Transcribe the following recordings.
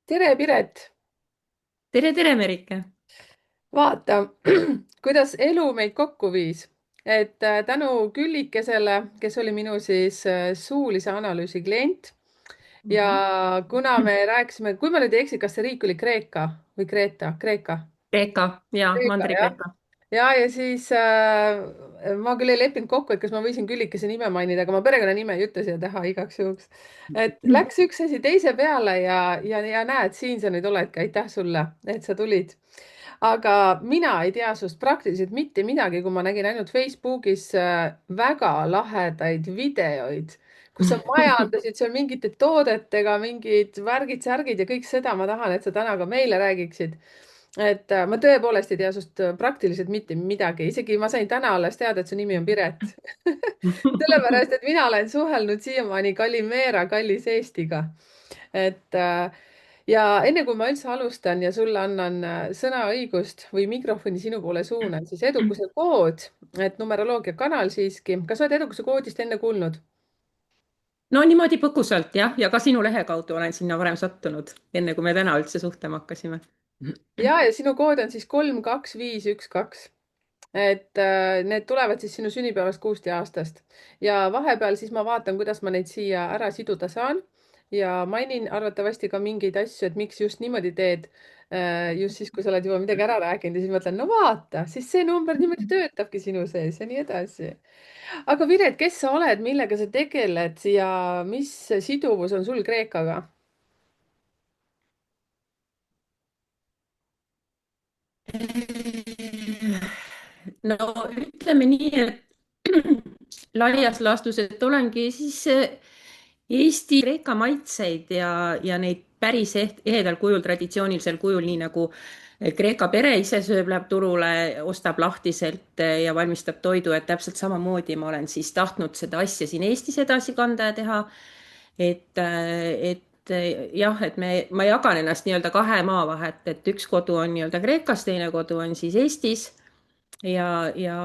tere, Piret! tere, tere, Merike! Vaata, kuidas elu meid kokku viis. Tänu Küllikesele, kes oli minu siis suulise analüüsi klient ja Mhm. kuna me rääkisime, kui ma nüüd ei eksi, kas see riik oli Kreeka või Kreeta? Kreeka. Kreeka ja Kreeka, jah. Mandri-Kreeka. Ja siis ma küll ei leppinud kokku, et kas ma võisin Küllikese nime mainida, aga ma perekonnanime ei ütle siia taha igaks juhuks. Et läks üks asi teise peale ja näed, siin sa nüüd oledki. Aitäh sulle, et sa tulid. Aga mina ei tea sust praktiliselt mitte midagi, kui ma nägin ainult Facebookis väga lahedaid videoid, kus sa majandasid seal mingite toodetega, mingid värgid-särgid ja kõik seda ma tahan, et sa täna ka meile räägiksid. Ma tõepoolest ei tea sust praktiliselt mitte midagi, isegi ma sain täna alles teada, et su nimi on Piret. sellepärast, et mina olen suhelnud siiamaani Kalimera kallis Eestiga. et äh, ja enne kui ma üldse alustan ja sulle annan sõnaõigust või mikrofoni sinu poole suunan, siis edukuse kood, et numeroloogia kanal siiski. kas sa oled edukuse koodist enne kuulnud? no niimoodi põgusalt jah, ja ka sinu lehe kaudu olen sinna varem sattunud, enne kui me täna üldse suhtlema hakkasime. ja sinu kood on siis 32512. Need tulevad siis sinu sünnipäevast, kuust ja aastast ja vahepeal siis ma vaatan, kuidas ma neid siia ära siduda saan ja mainin arvatavasti ka mingeid asju, et miks just niimoodi teed. just siis, kui sa oled juba midagi ära rääkinud ja siis mõtlen, no vaata, siis see number niimoodi töötabki sinu sees ja nii edasi. aga Piret, kes sa oled, millega sa tegeled ja mis siduvus on sul Kreekaga? no ütleme nii, et laias laastus, et olengi siis Eesti-Kreeka maitseid ja neid päris ehedal kujul, traditsioonilisel kujul, nii nagu Kreeka pere ise sööb, läheb turule, ostab lahtiselt ja valmistab toidu, et täpselt samamoodi ma olen siis tahtnud seda asja siin Eestis edasi kanda ja teha. et jah, et ma jagan ennast nii-öelda kahe maavahet, et üks kodu on nii-öelda Kreekas, teine kodu on siis Eestis ja, ja,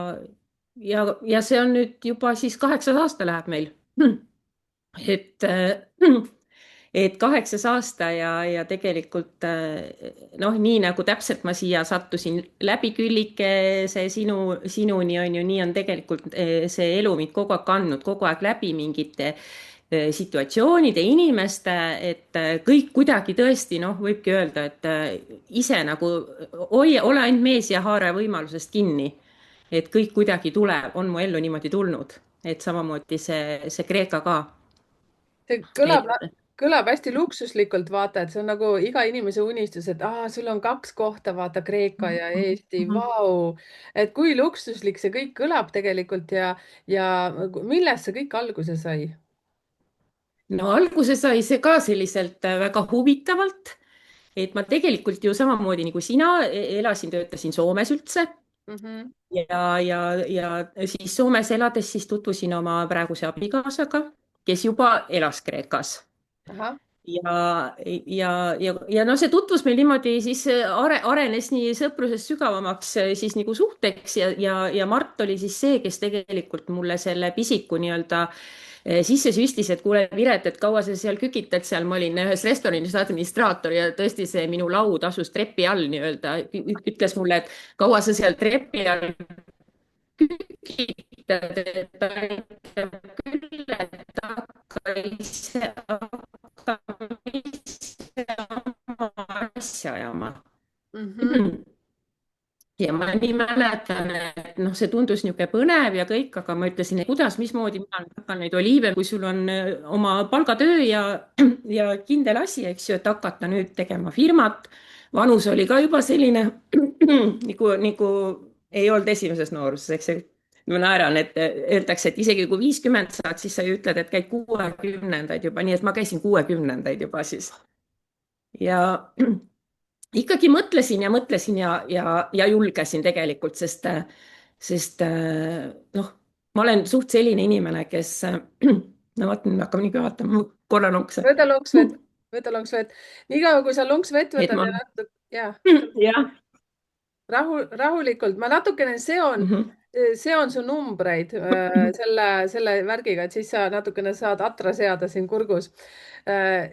ja see on nüüd juba siis 8. aasta läheb meil. et et 8. aasta ja tegelikult noh, nii nagu täpselt ma siia sattusin läbi Küllikese sinuni on ju, nii on tegelikult see elu mind kogu aeg kandnud, kogu aeg läbi mingite situatsioonide, inimeste, et kõik kuidagi tõesti noh, võibki öelda, et ise nagu ole ainult mees ja haara võimalusest kinni. et kõik kuidagi tuleb, on mu ellu niimoodi tulnud, et samamoodi see Kreeka ka. See et kõlab hästi luksuslikult, vaata, et see on nagu iga inimese unistus, et sul on kaks kohta, vaata, Kreeka ja Eesti, vau. et kui luksuslik see kõik kõlab tegelikult ja millest see kõik alguse sai? no alguse sai see ka selliselt väga huvitavalt, et ma tegelikult ju samamoodi nagu sina elasin, töötasin Soomes üldse Mhm. ja siis Soomes elades siis tutvusin oma praeguse abikaasaga, kes juba elas Kreekas. Ahah. Ja no see tutvus meil niimoodi siis arenes nii sõprusest sügavamaks siis nagu suhteks ja Mart oli siis see, kes tegelikult mulle selle pisiku nii-öelda sisse süstis, et kuule, Piret, et kaua sa seal kükitad seal, ma olin ühes restoranis administraator ja tõesti see minu laud asus trepi all nii-öelda, ütles mulle, et kaua sa seal trepi all kükitad, et ta ütleb küll, et hakka ise oma asja ajama. Mhm. ja ma nii mäletan, et noh, see tundus niisugune põnev ja kõik, aga ma ütlesin, et kuidas, mismoodi mina nüüd hakkan neid oliive, kui sul on oma palgatöö ja kindel asi, eks ju, et hakata nüüd tegema firmat. vanus oli ka juba selline nagu ei olnud esimeses nooruses, eks ju. ma naeran, et öeldakse, et isegi kui 50 saad, siis sa ju ütled, et käid 60-ndaid juba, nii et ma käisin 60-ndaid juba siis. Ja ikkagi mõtlesin ja julgesin tegelikult, sest noh, ma olen suht selline inimene, kes no vaata, nüüd me hakkame niikuinii vaatama, korra lonkse. võta lonks vett, võta lonks vett. niikaua kui sa lonks vett et võtad ma, ja natuke, ja jah. rahulikult, ma natukene seon Mhm. see on su numbreid selle värgiga, et siis sa natukene saad atra seada siin kurgus.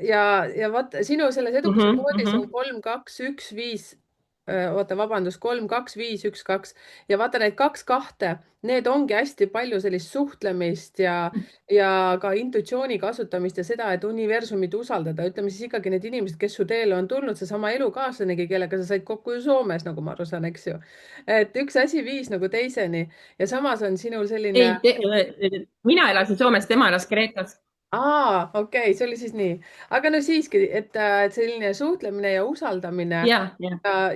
Ja vaata, sinu selles edukuse Mhm, koodis on mhm. 3, 2, 1, 5. Oota, vabandust, 3, 2, 5, 1, 2 ja vaata need 2 2, need ongi hästi palju sellist suhtlemist ja ka intuitsiooni kasutamist ja seda, et universumit usaldada. Ütleme siis ikkagi need inimesed, kes su teele on tulnud, seesama elukaaslanegi, kellega sa said kokku ju Soomes, nagu ma aru saan, eks ju. Et üks asi viis nagu teiseni ja samas on sinul selline, ei, mina elasin Soomes, tema elas Kreekas. okei, okay, see oli siis nii. Aga no siiski, et selline suhtlemine ja usaldamine Ja.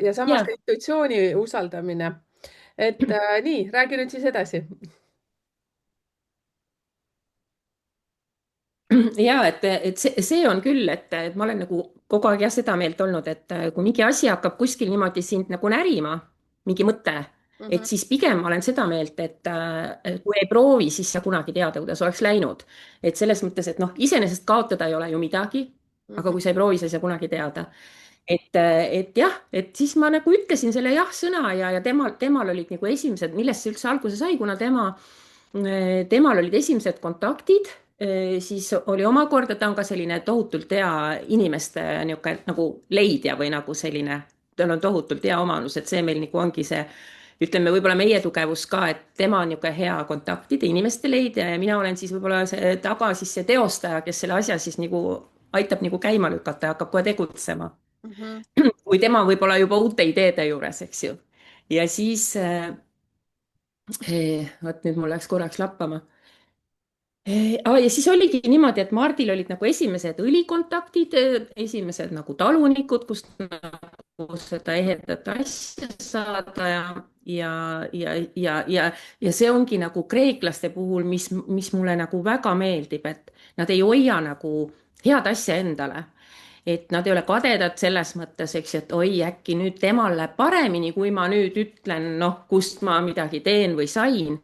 ja samas ka Ja, intuitsiooni usaldamine. Nii, räägi nüüd siis edasi. ja et see on küll, et ma olen nagu kogu aeg jah seda meelt olnud, et kui mingi asi hakkab kuskil niimoodi sind nagu närima, mingi mõte, Mhm, et siis pigem ma olen seda meelt, et kui ei proovi, siis sa kunagi teada, kuidas oleks läinud. Et selles mõttes, et noh, iseenesest kaotada ei ole ju midagi, aga mhm, kui sa ei proovi, sa ei saa kunagi teada. Et jah, et siis ma nagu ütlesin selle jah-sõna ja temal olid nagu esimesed, millest see üldse alguse sai, kuna temal olid esimesed kontaktid, siis oli omakorda, ta on ka selline tohutult hea inimeste niisugune nagu leidja või nagu selline, tal on tohutult hea omanus, et see meil nagu ongi see, ütleme, võib-olla meie tugevus ka, et tema on niisugune hea kontaktide inimeste leidja ja mina olen siis võib-olla see taga siis see teostaja, kes selle asja siis nagu aitab nagu käima lükata ja hakkab kohe tegutsema. mhm. kui tema võib-olla juba uute ideede juures, eks ju. Ja siis vot nüüd mul läks korraks lappama. Ja siis oligi niimoodi, et Mardil olid nagu esimesed õlikontaktid, esimesed nagu talunikud, kust nagu seda ehedat asja saada ja, ja see ongi nagu kreeklaste puhul, mis mulle nagu väga meeldib, et nad ei hoia nagu head asja endale. Et nad ei ole kadedad selles mõttes, eks ju, et oi, äkki nüüd temal läheb paremini, kui ma nüüd ütlen, noh, kust ma midagi teen või sain,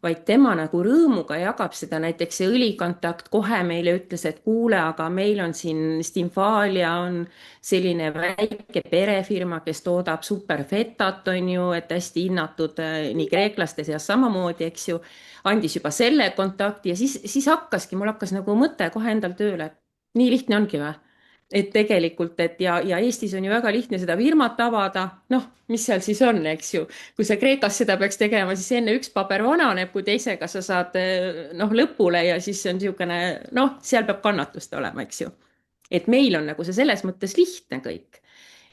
vaid tema nagu rõõmuga jagab seda. Näiteks see õlikontakt kohe meile ütles, et kuule, aga meil on siin Stinfalia on selline väike perefirma, kes toodab superfetat, on ju, et hästi hinnatud nii kreeklaste seas samamoodi, eks ju, andis juba selle kontakti ja siis hakkaski, mul hakkas nagu mõte kohe endal tööle, et nii lihtne ongi või? Et tegelikult, et ja Eestis on ju väga lihtne seda firmat avada, noh, mis seal siis on, eks ju. kui sa Kreekas seda peaks tegema, siis enne üks paber vananeb, kui teisega sa saad noh lõpule ja siis see on niisugune, noh, seal peab kannatust olema, eks ju. Et meil on nagu see selles mõttes lihtne kõik.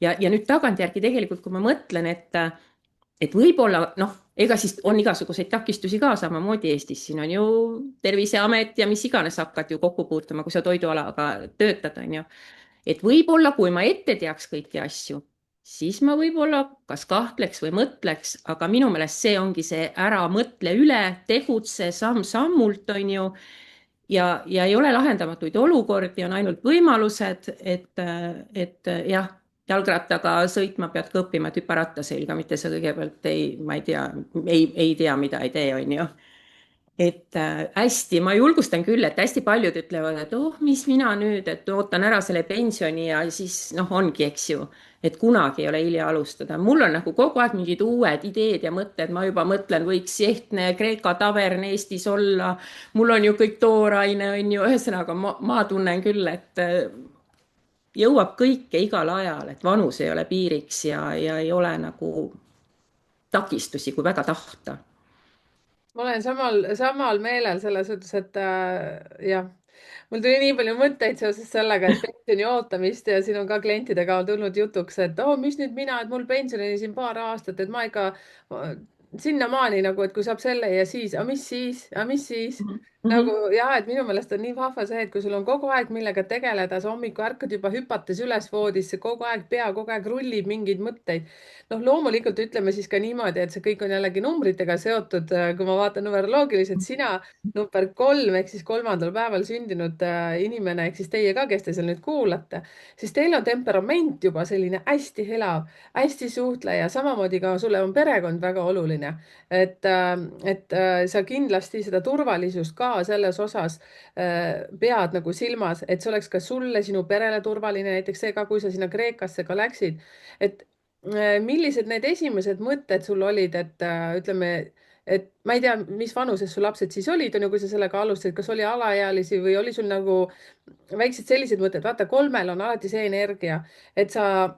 Ja nüüd tagantjärgi tegelikult, kui ma mõtlen, et võib-olla noh, ega siis on igasuguseid takistusi ka samamoodi Eestis, siin on ju Terviseamet ja mis iganes hakkad ju kokku puutuma, kui sa toidualaga töötad, on ju. Et võib-olla, kui ma ette teaks kõiki asju, siis ma võib-olla kas kahtleks või mõtleks, aga minu meelest see ongi see ära mõtle üle, tegutse samm-sammult, on ju, ja ei ole lahendamatuid olukordi, on ainult võimalused, et jah, jalgrattaga sõitma pead ka õppima, et hüppa ratta selga, mitte sa kõigepealt ma ei tea, ei tea, mida ei tee, on ju. Et hästi, ma julgustan küll, et hästi paljud ütlevad, et oh, mis mina nüüd, et ootan ära selle pensioni ja siis noh, ongi, eks ju, et kunagi ei ole hilja alustada. mul on nagu kogu aeg mingid uued ideed ja mõtted, ma juba mõtlen, võiks ehtne Kreeka tavern Eestis olla. mul on ju kõik tooraine, on ju, ühesõnaga ma tunnen küll, et jõuab kõike igal ajal, et vanus ei ole piiriks ja ei ole nagu takistusi, kui väga tahta. Ma olen samal meelel selles suhtes, et jah, mul tuli nii palju mõtteid seoses sellega, et pensioni ootamist ja siin on ka klientidega tulnud jutuks, et oh, mis nüüd mina, et mul pensionini siin paar aastat, et ma ikka sinnamaani nagu, et kui saab selle ja siis, aga mis siis, aga mis siis? Mhm. Nagu Mhm. ja, et minu meelest on nii vahva see, et kui sul on kogu aeg millega tegeleda, sa hommikul ärkad juba hüpates üles voodisse, kogu aeg pea kogu aeg rullib mingeid mõtteid. Noh, loomulikult ütleme siis ka niimoodi, et see kõik on jällegi numbritega seotud. Kui ma vaatan numeroloogiliselt, sina number 3 ehk siis 3. päeval sündinud inimene ehk siis teie ka, kes te seal nüüd kuulate, siis teil on temperament juba selline hästi elav, hästi suhtleja, samamoodi ka sulle on perekond väga oluline. Et sa kindlasti seda turvalisust ka selles osas pead nagu silmas, et see oleks ka sulle, sinu perele turvaline, näiteks see ka, kui sa sinna Kreekasse ka läksid, et millised need esimesed mõtted sul olid, et ütleme et ma ei tea, mis vanuses su lapsed siis olid, on ju, kui sa sellega alustasid, kas oli alaealisi või oli sul nagu väiksed sellised mõtted, vaata, kolmel on alati see energia, et sa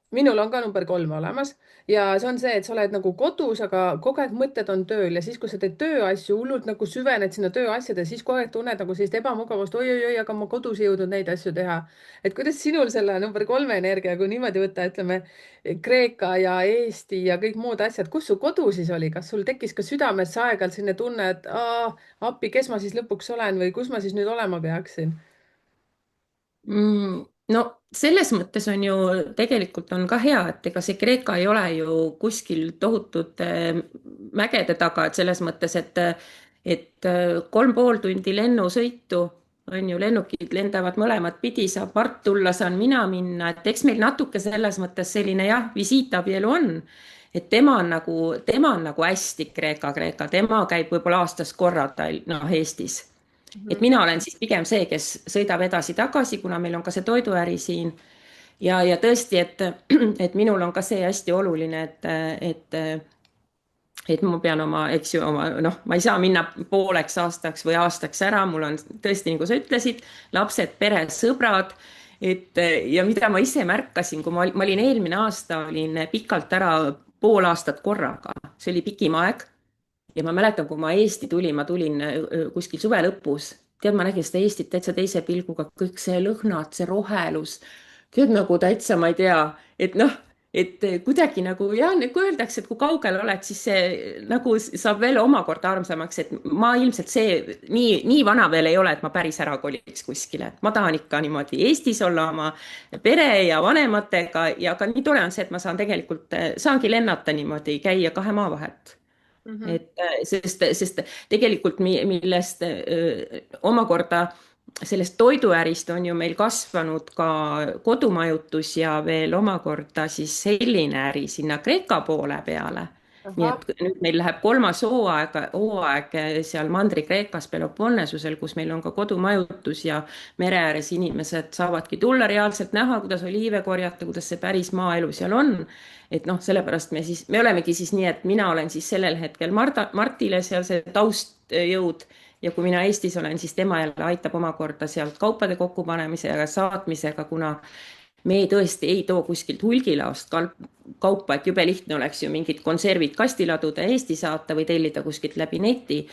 minul on ka number 3 olemas ja see on see, et sa oled nagu kodus, aga kogu aeg mõtted on tööl ja siis, kui sa teed tööasju, hullult nagu süvened sinna tööasjade, siis kogu aeg tunned nagu sellist ebamugavust oi-oi-oi, aga ma kodus ei jõudnud neid asju teha. et kuidas sinul selle number 3 energia, kui niimoodi võtta, ütleme Kreeka ja Eesti ja kõik muud asjad, kus su kodu siis oli, kas sul tekkis ka südames aeg-ajalt selline tunne, et appi, kes ma siis lõpuks olen või kus ma siis nüüd olema peaksin? No selles mõttes on ju tegelikult on ka hea, et ega see Kreeka ei ole ju kuskil tohutute mägede taga, et selles mõttes, et 3,5 tundi lennusõitu on ju, lennukid lendavad mõlemat pidi, saab Mart tulla, saan mina minna, et eks meil natuke selles mõttes selline jah, visiitabielu on. et tema on nagu hästi Kreeka, tema käib võib-olla aastas korra noh, Eestis. Et Mhm. mina olen siis pigem see, kes sõidab edasi-tagasi, kuna meil on ka see toiduäri siin. Ja tõesti, et minul on ka see hästi oluline, et ma pean oma, eks ju, noh, ma ei saa minna pooleks aastaks või aastaks ära, mul on tõesti, nagu sa ütlesid, lapsed, pere, sõbrad. Ja mida ma ise märkasin, kui ma olin eelmine aasta, olin pikalt ära 0,5 aastat korraga, see oli pikim aeg ja ma mäletan, kui ma Eesti tulin, ma tulin kuskil suve lõpus. Tead, ma nägin seda Eestit täitsa teise pilguga, kõik see lõhnad, see rohelus. Tead nagu täitsa, ma ei tea, et noh, et kuidagi nagu jah, kui öeldakse, et kui kaugel oled, siis see nagu saab veel omakorda armsamaks, et ma ilmselt nii vana veel ei ole, et ma päris ära koliks kuskile. Ma tahan ikka niimoodi Eestis olla oma pere ja vanematega ja ka nii tore on see, et ma saan tegelikult, saangi lennata niimoodi, käia 2 maa vahet. Mhm. Sest tegelikult millest omakorda sellest toiduärist on ju meil kasvanud ka kodumajutus ja veel omakorda siis selline äri sinna Kreeka poole peale. Nii Ahah. et nüüd meil läheb 3. hooaeg seal Mandri-Kreekas Peloponnesusel, kus meil on ka kodumajutus ja mere ääres inimesed saavadki tulla reaalselt näha, kuidas oliive korjata, kuidas see päris maaelu seal on. Et noh, sellepärast me olemegi siis nii, et mina olen siis sellel hetkel Martile seal see taustjõud ja kui mina Eestis olen, siis tema jälle aitab omakorda sealt kaupade kokkupanemise ja saatmisega, kuna me tõesti ei too kuskilt hulgilaost kaupa, et jube lihtne oleks ju mingid konservid kasti laduda ja Eesti saata või tellida kuskilt läbi neti.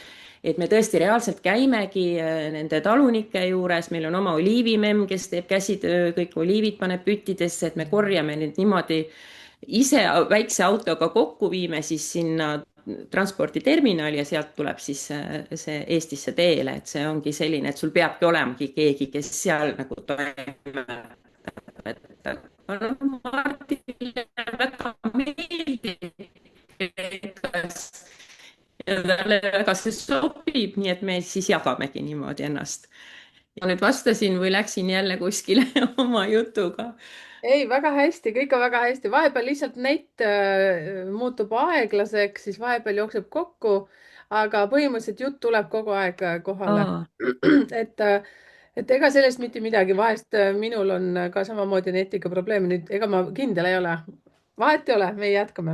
Et me tõesti reaalselt käimegi nende talunike juures, meil on oma oliivimemm, kes teeb käsitöö, kõik oliivid paneb püttidesse, et me korjame need niimoodi ise väikse autoga kokku, viime siis sinna transporditerminali ja sealt tuleb siis see Eestisse teele, et see ongi selline, et sul peabki olemagi keegi, kes seal nagu toimetab. Martinile väga meeldib, ja talle väga see sobib, nii et me siis jagamegi niimoodi ennast. Ja nüüd vastasin või läksin jälle kuskile oma jutuga. ei, väga hästi, kõik on väga hästi, vahepeal lihtsalt net muutub aeglaseks, siis vahepeal jookseb kokku, aga põhimõtteliselt jutt tuleb kogu aeg kohale. Aa, et, et ega sellest mitte midagi, vahest minul on ka samamoodi netiga probleeme, nüüd ega ma kindel ei ole. vahet ei ole, me jätkame.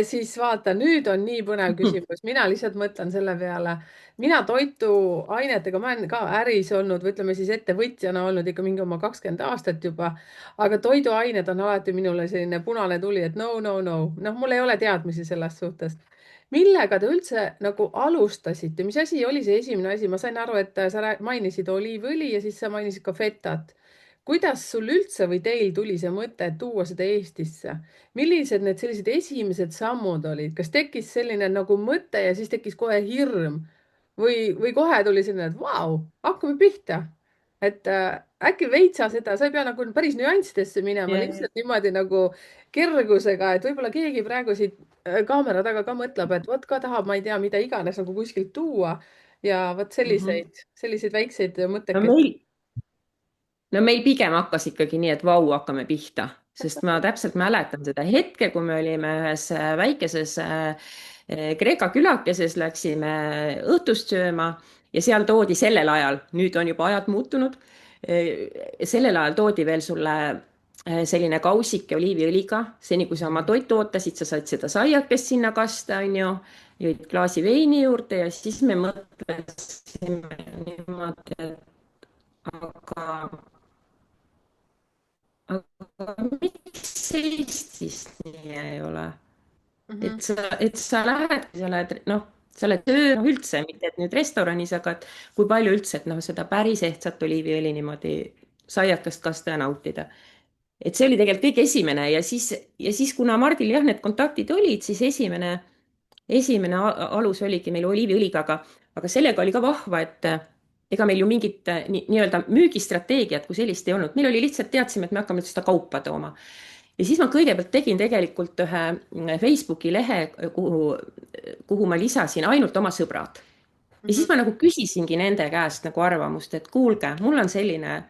Siis vaata, nüüd on nii põnev küsimus, mina lihtsalt mõtlen selle peale. mina toiduainetega, ma olen ka äris olnud või ütleme siis ettevõtjana olnud ikka mingi oma 20 aastat juba, aga toiduained on alati minule selline punane tuli, et no, no, no, noh, mul ei ole teadmisi selles suhtes. millega te üldse nagu alustasite, mis asi oli see esimene asi, ma sain aru, et sa mainisid oliivõli ja siis sa mainisid ka fetat. kuidas sul üldse või teil tuli see mõte tuua seda Eestisse? millised need sellised esimesed sammud olid, kas tekkis selline nagu mõte ja siis tekkis kohe hirm või kohe tuli selline, et vau, hakkame pihta? et äkki veitsa seda, sa ei pea nagu päris nüanssidesse minema, yeah. lihtsalt niimoodi nagu kergusega, et võib-olla keegi praegu siit kaamera taga ka mõtleb, et vot ka tahab, ma ei tea, mida iganes nagu kuskilt tuua ja vot selliseid väikseid no mõttekeid. meil, no meil pigem hakkas ikkagi nii, et vau, hakkame pihta, sest ma täpselt mäletan seda hetke, kui me olime ühes väikeses Kreeka külakeses, läksime õhtust sööma ja seal toodi sellel ajal, nüüd on juba ajad muutunud, sellel ajal toodi veel sulle selline kausike oliiviõliga, seni kui sa oma Mhm. toitu ootasid, sa said seda saiakest sinna kasta, onju, jõid klaasi veini juurde ja siis me mõtlesime niimoodi, et aga miks Eestis nii ei ole? Mhm. et sa lähed, sa oled, noh, sa oled töö, noh üldse, mitte et nüüd restoranis, aga et kui palju üldse, et noh, seda päris ehtsat oliiviõli niimoodi saiakest kasta ja nautida. Et see oli tegelikult kõige esimene ja siis, kuna Mardil jah, need kontaktid olid, siis esimene alus oligi meil oliiviõliga, aga sellega oli ka vahva, et ega meil ju mingit nii-öelda müügistrateegiat kui sellist ei olnud, meil oli lihtsalt, teadsime, et me hakkame seda kaupa tooma. Ja siis ma kõigepealt tegin tegelikult ühe Facebooki lehe, kuhu ma lisasin ainult oma sõbrad. Ja Mhm. siis ma nagu küsisingi nende käest nagu arvamust, et kuulge, mul on selline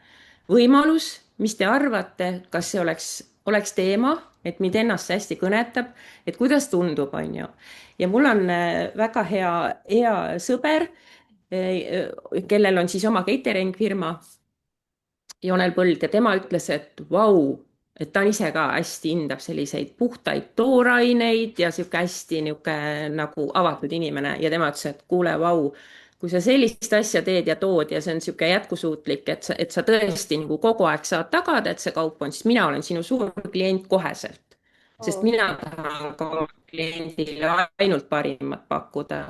võimalus, mis te arvate, kas see oleks teema, et mind ennast see hästi kõnetab, et kuidas tundub, on ju. ja mul on väga hea sõber, kellel on siis oma catering firma, Jonel Põld, ja tema ütles, et vau, et ta on ise ka hästi hindab selliseid puhtaid tooraineid ja sihuke hästi nihuke nagu avatud inimene ja tema ütles, et kuule, vau, kui sa sellist asja teed ja tood ja see on sihuke jätkusuutlik, et sa tõesti nagu kogu aeg saad tagada, et see kaup on, siis mina olen sinu suur klient koheselt. sest Oo. mina tahan ka oma kliendile ainult parimat pakkuda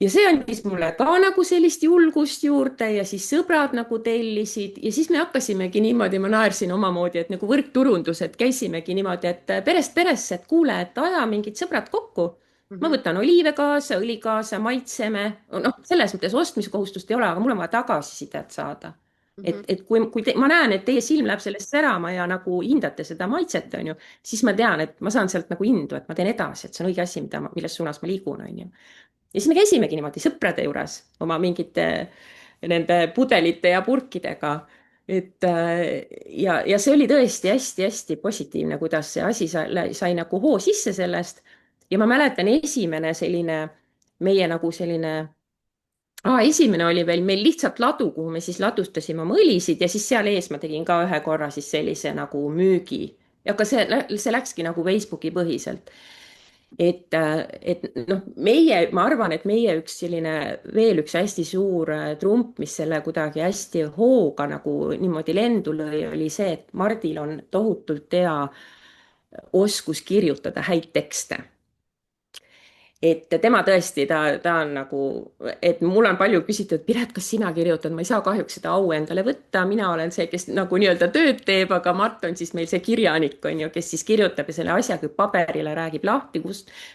ja see andis mulle ka nagu sellist julgust juurde ja siis sõbrad nagu tellisid ja siis me hakkasimegi niimoodi, ma naersin omamoodi, et nagu võrkturundus, et käisimegi niimoodi, et perest peresse, et kuule, et aja mingid sõbrad kokku. ma Mhm. võtan oliive kaasa, õli kaasa, maitseme, noh, selles mõttes ostmise kohustust ei ole, aga mul on vaja tagasisidet saada. et, Mhm. et ma näen, et teie silm läheb sellest särama ja nagu hindate seda maitset, on ju, siis ma tean, et ma saan sealt nagu indu, et ma teen edasi, et see on õige asi, milles suunas ma liigun, on ju ja siis me käisimegi niimoodi sõprade juures oma mingite nende pudelite ja purkidega. Ja see oli tõesti hästi-hästi positiivne, kuidas see asi sai nagu hoo sisse sellest. ja ma mäletan, esimene selline meie nagu selline, esimene oli veel meil lihtsalt ladu, kuhu me siis ladustasime oma õlisid ja siis seal ees ma tegin ka ühe korra siis sellise nagu müügi. Aga see läkski nagu Facebooki põhiselt et noh, ma arvan, et meie üks selline veel üks hästi suur trump, mis selle kuidagi hästi hooga nagu niimoodi lendu lõi, oli see, et Mardil on tohutult hea oskus kirjutada häid tekste. Et tema tõesti, ta on nagu, et mul on palju küsitud, Piret, kas sina kirjutad, ma ei saa kahjuks seda au endale võtta, mina olen see, kes nagu nii-öelda tööd teeb, aga Mart on siis meil see kirjanik, on ju, kes siis kirjutab ja selle asja kui paberile räägib lahti,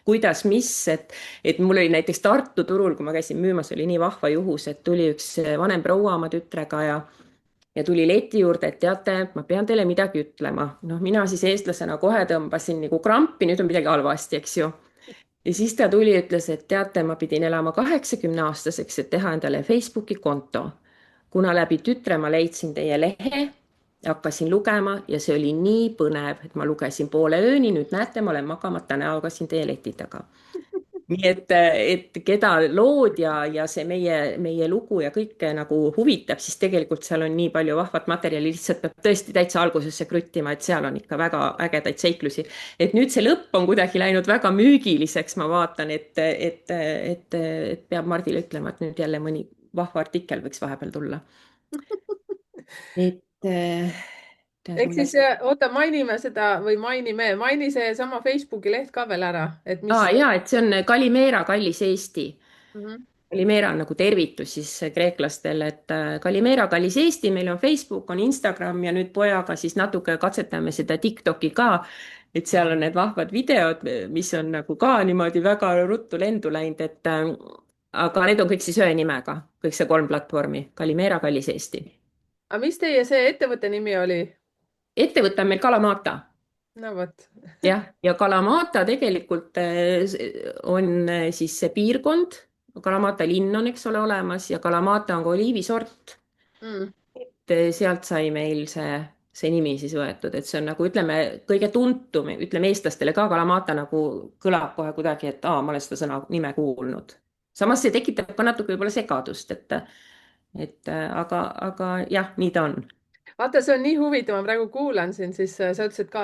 kuidas, mis, et mul oli näiteks Tartu turul, kui ma käisin müümas, oli nii vahva juhus, et tuli üks vanem proua oma tütrega ja tuli leti juurde, et teate, ma pean teile midagi ütlema. noh, mina siis eestlasena kohe tõmbasin nagu krampi, nüüd on midagi halvasti, eks ju ja siis ta tuli ja ütles, et teate, ma pidin elama 80-aastaseks, et teha endale Facebooki konto. kuna läbi tütre ma leidsin teie lehe, hakkasin lugema ja see oli nii põnev, et ma lugesin poole ööni, nüüd näete, ma olen magamata näoga siin teie leti taga nii et keda lood ja see meie lugu ja kõike nagu huvitab, siis tegelikult seal on nii palju vahvat materjali, lihtsalt peab tõesti täitsa algusesse kruttima, et seal on ikka väga ägedaid seiklusi. et nüüd see lõpp on kuidagi läinud väga müügiliseks, ma vaatan, et peab Mardile ütlema, et nüüd jälle mõni vahva artikkel võiks vahepeal tulla. et tead, ehk siis millest. oota, mainime seda või maini seesama Facebooki leht ka veel ära, et mis. Ja, et see on Kalimera, kallis Eesti. Mhm. Kalimera on nagu tervitus siis kreeklastele, et Kalimera, kallis Eesti, meil on Facebook, on Instagram ja nüüd pojaga siis natuke katsetame seda TikToki ka. et seal on need vahvad videod, mis on nagu ka niimoodi väga ruttu lendu läinud, aga need on kõik siis ühe nimega, kõik see 3 platvormi, Kalimera, kallis Eesti. aga mis teie see ettevõtte nimi oli? ettevõte on meil Kalamata. No vot. jah, ja Kalamata tegelikult on siis see piirkond, Kalamata linn on, eks ole, olemas ja Kalamata on ka oliivisort. Mm. Sealt sai meil see nimi siis võetud, et see on nagu ütleme, kõige tuntum, ütleme eestlastele ka Kalamata nagu kõlab kohe kuidagi, et ma olen seda nime kuulnud. samas see tekitab ka natuke võib-olla segadust, aga jah, nii ta on. vaata, see on nii huvitav, ma praegu kuulan siin, siis sa ütlesid ka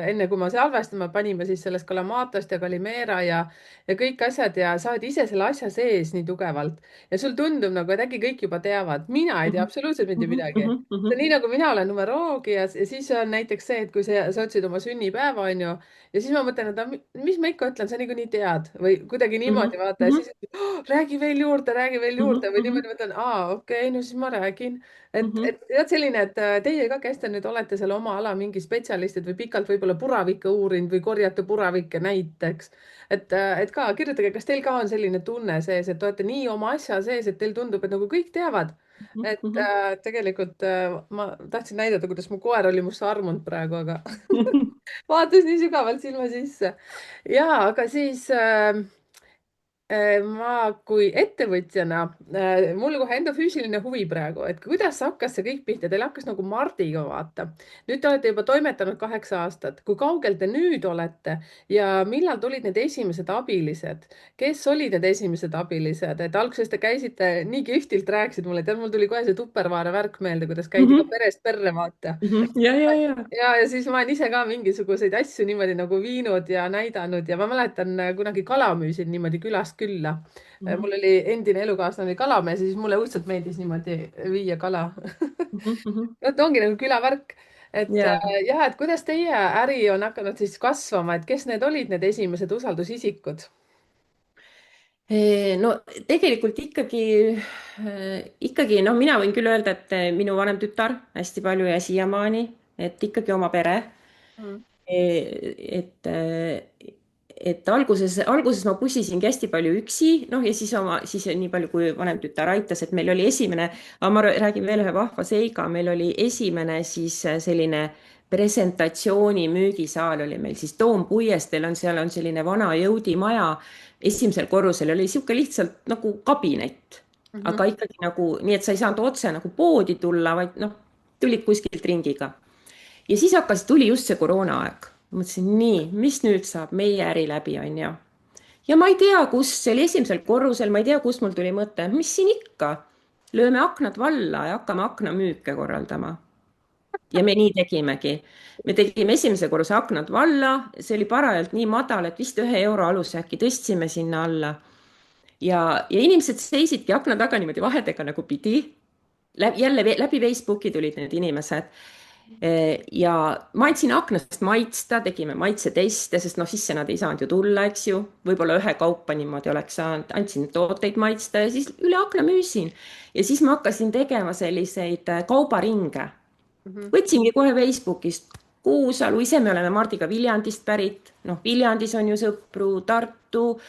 enne, kui ma salvestama panime, siis sellest Kalamatost ja Kalimera ja kõik asjad ja sa oled ise selle asja sees nii tugevalt ja sul tundub nagu, et äkki kõik juba teavad. Mina ei tea Mhm, absoluutselt mitte mhm, midagi. mhm, see on mhm, nii nagu mina olen numeroloogia ja siis on näiteks see, et kui sa otsid oma sünnipäeva, onju, ja siis ma mõtlen, et mis ma ikka ütlen, sa niikuinii tead või kuidagi niimoodi mhm, vaata ja mhm, siis oh, räägi veel juurde mhm, või mhm, niimoodi mõtlen, aa, okei, no siis ma räägin mhm, et jah, selline, et teie ka, kes te nüüd olete selle oma ala mingi spetsialistid või pikalt võib-olla puravikke uurinud või korjate puravikke näiteks. et ka kirjutage, kas teil ka on selline tunne sees, et olete nii oma asja sees, et teil tundub, et nagu kõik teavad. mhm, mhm. Tegelikult ma tahtsin näidata, kuidas mu koer oli musta armunud praegu, aga vaatas nii sügavalt silma sisse. ja, aga siis ma kui ettevõtjana, mul kohe enda füüsiline huvi praegu, et kuidas hakkas see kõik pihta, teil hakkas nagu Mardiga vaata. nüüd te olete juba toimetanud 8 aastat, kui kaugel te nüüd olete ja millal tulid need esimesed abilised? kes olid need esimesed abilised, et alguses te käisite nii kihvtilt, rääkisid mulle, tead, mul tuli kohe see Tupperware värk meelde, kuidas käidi ka Mhm, perest perre vaata mhm. Ja. ja siis ma olen ise ka mingisuguseid asju niimoodi nagu viinud ja näidanud ja ma mäletan kunagi kala müüsin niimoodi külast külla. Mhm, mul oli endine elukaaslane oli kalamees ja siis mulle õudselt meeldis niimoodi viia kala. mhm, mhm. vot ongi nagu külavärk. Ja. jah, et kuidas teie äri on hakanud siis kasvama, et kes need olid, need esimesed usaldusisikud? No tegelikult ikkagi noh, mina võin küll öelda, et minu vanem tütar hästi palju ja siiamaani, et ikkagi oma pere. Mm. et, et alguses ma pusisingi hästi palju üksi, noh ja siis nii palju, kui vanem tütar aitas, et meil oli esimene, aga ma räägin veel ühe vahva seiga, meil oli esimene siis selline presentatsiooni müügisaal oli meil siis Toompuiesteel on, seal on selline vana jõudimaja. Esimesel korrusel oli sihuke lihtsalt nagu kabinet, Mhm. aga ikkagi nagu nii, et sa ei saanud otse nagu poodi tulla, vaid noh, tulid kuskilt ringiga ja siis tuli just see koroonaaeg. Mõtlesin, nii, mis nüüd saab meie äri läbi, onju. Ja ma ei tea, kus, see oli esimesel korrusel, ma ei tea, kust mul tuli mõte, mis siin ikka, lööme aknad valla ja hakkame aknamüüke korraldama. Ja me nii tegimegi. Me tegime esimese korruse aknad valla, see oli parajalt nii madal, et vist 1 euro aluse äkki tõstsime sinna alla. Ja inimesed seisidki akna taga niimoodi vahedega nagu pidi. Läbi Facebooki tulid need inimesed. Ja ma andsin aknast maitsta, tegime maitseteste, sest noh, sisse nad ei saanud ju tulla, eks ju. võib-olla ühe kaupa niimoodi oleks saanud, andsin tooteid maitsta ja siis üle akna müüsin. Ja siis ma hakkasin tegema selliseid kaubaringe. Mhm. Võtsingi kohe Facebookist Kuusalu, ise me oleme Mardiga Viljandist pärit, noh, Viljandis on ju sõpru, Tartu,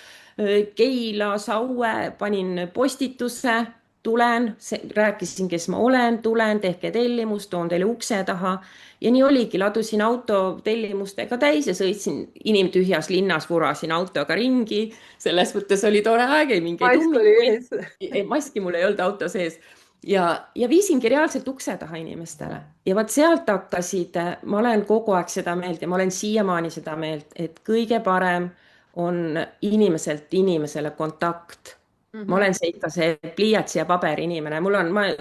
Keila, Saue, panin postituse, tulen, rääkisin, kes ma olen, tulen, tehke tellimus, toon teile ukse taha. Ja nii oligi, ladusin auto tellimustega täis ja sõitsin inimtühjas linnas, vurasin autoga ringi. selles mõttes oli tore aeg, ei mingeid mask oli ummikuid. ees. Maski mul ei olnud auto sees ja viisingi reaalselt ukse taha inimestele ja vot sealt hakkasid, ma olen kogu aeg seda meelt ja ma olen siiamaani seda meelt, et kõige parem on inimeselt inimesele kontakt. Ma Mhm. olen see ikka see pliiatsi ja paberi inimene,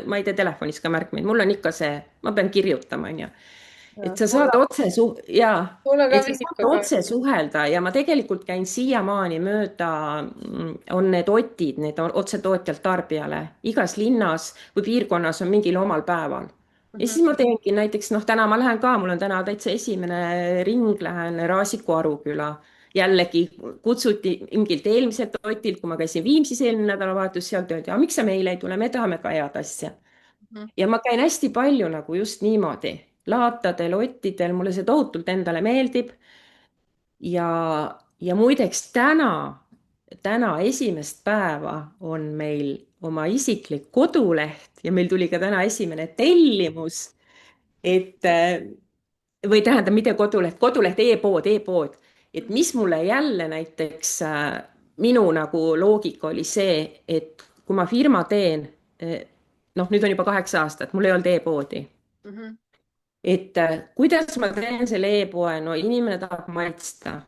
ma ei tee telefonis ka märkmeid, mul on ikka see, ma pean kirjutama, onju. Ja, et sa saad jaa, mulle ka et sa viib saad väga. otse suhelda ja ma tegelikult käin siiamaani mööda, on need otid, need on otsetootjalt tarbijale, igas linnas või piirkonnas on mingil omal päeval. Ja Mhm. siis ma teengi näiteks, noh, täna ma lähen ka, mul on täna täitsa esimene ring, lähen Raasiku Aruküla. jällegi kutsuti mingilt eelmiselt otilt, kui ma käisin Viimsis eelmine nädalavahetus, sealt öeldi, aga miks sa meile ei tule, me tahame ka head asja. Mhm. Ja ma käin hästi palju nagu just niimoodi, laatadel, ottidel, mulle see tohutult endale meeldib. Ja muideks täna esimest päeva on meil oma isiklik koduleht ja meil tuli ka täna esimene tellimus, et või tähendab, mitte koduleht, koduleht e-pood. et mis mulle jälle näiteks, minu nagu loogika oli see, et kui ma firma teen, noh, nüüd on juba 8 aastat, mul ei olnud e-poodi. Mhm. et kuidas ma teen selle e-poe, no inimene tahab maitsta,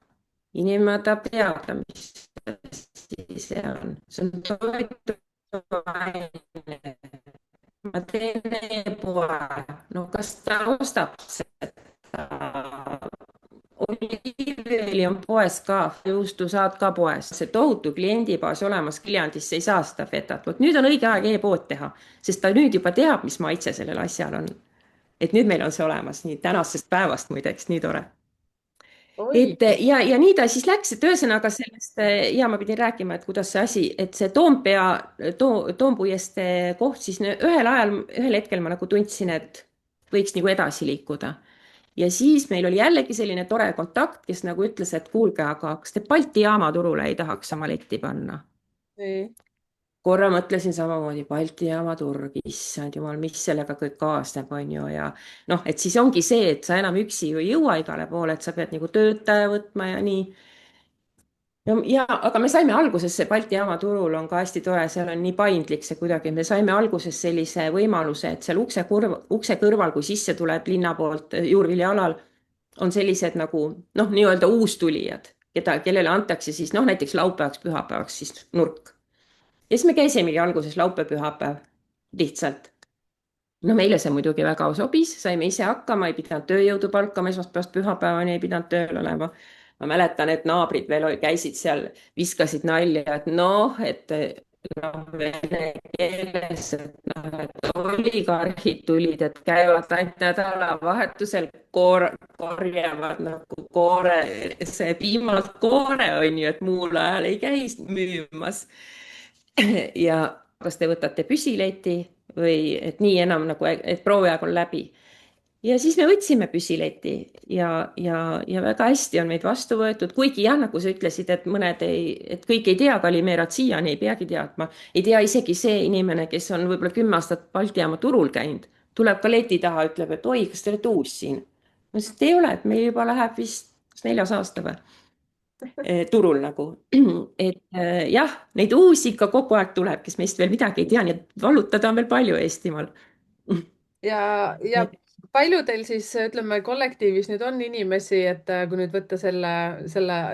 inimene tahab teada, mis asi see on toiduaine, ma teen e-poe, no kas ta ostab seda? Oliivõli on poes ka, juustu saad ka poes, see tohutu kliendibaas olemas Viljandis, ei saa seda fetat. vot nüüd on õige aeg e-pood teha, sest ta nüüd juba teab, mis maitse sellel asjal on. et nüüd meil on see olemas, nii tänasest päevast muideks, nii tore. oi, ja nii ta siis läks, et ühesõnaga sellest ja ma pidin rääkima, et kuidas see asi, et see Toompea Toompuiestee koht siis ühel ajal, ühel hetkel ma nagu tundsin, et võiks nagu edasi liikuda. ja siis meil oli jällegi selline tore kontakt, kes nagu ütles, et kuulge, aga kas te Balti jaama turule ei tahaks oma letti panna? nii. korra mõtlesin samamoodi, Balti jaama turg, issand jumal, mis sellega kõik kaasneb, on ju, ja noh, et siis ongi see, et sa enam üksi ju ei jõua igale poole, et sa pead nagu töötaja võtma ja nii. Aga me saime alguses, see Balti jaama turul on ka hästi tore, seal on nii paindlik see kuidagi, me saime alguses sellise võimaluse, et seal ukse kõrval, kui sisse tuled linna poolt Juurvilja alal, on sellised nagu noh, nii-öelda uustulijad, kellele antakse siis noh, näiteks laupäevaks, pühapäevaks siis nurk. Ja siis me käisimegi alguses laupäev-pühapäev lihtsalt. no meile see muidugi väga sobis, saime ise hakkama, ei pidanud tööjõudu palkama, esmaspäevast pühapäevani ei pidanud tööl olema. ma mäletan, et naabrid veel käisid seal, viskasid nalja, et noh, et noh, vene keeles, et noh, et oligarhid tulid, et käivad ainult nädalavahetusel korjavad nagu koore, see piimalt koore on ju, et muul ajal ei käi müümas. ja kas te võtate püsileti või et nii enam nagu, et prooviaeg on läbi. ja siis me võtsime püsileti ja väga hästi on meid vastu võetud, kuigi jah, nagu sa ütlesid, et mõned ei, et kõik ei tea Kalimerat siiani, ei peagi teadma. ei tea isegi see inimene, kes on võib-olla 10 aastat Balti jaama turul käinud, tuleb ka leti taha, ütleb, et oi, kas te olete uus siin? ma ütlesin, et ei ole, et meil juba läheb vist 4. aasta või turul nagu. et jah, neid uusi ikka kogu aeg tuleb, kes meist veel midagi ei tea, nii et vallutada on veel palju Eestimaal. ja palju teil siis ütleme kollektiivis nüüd on inimesi, et kui nüüd võtta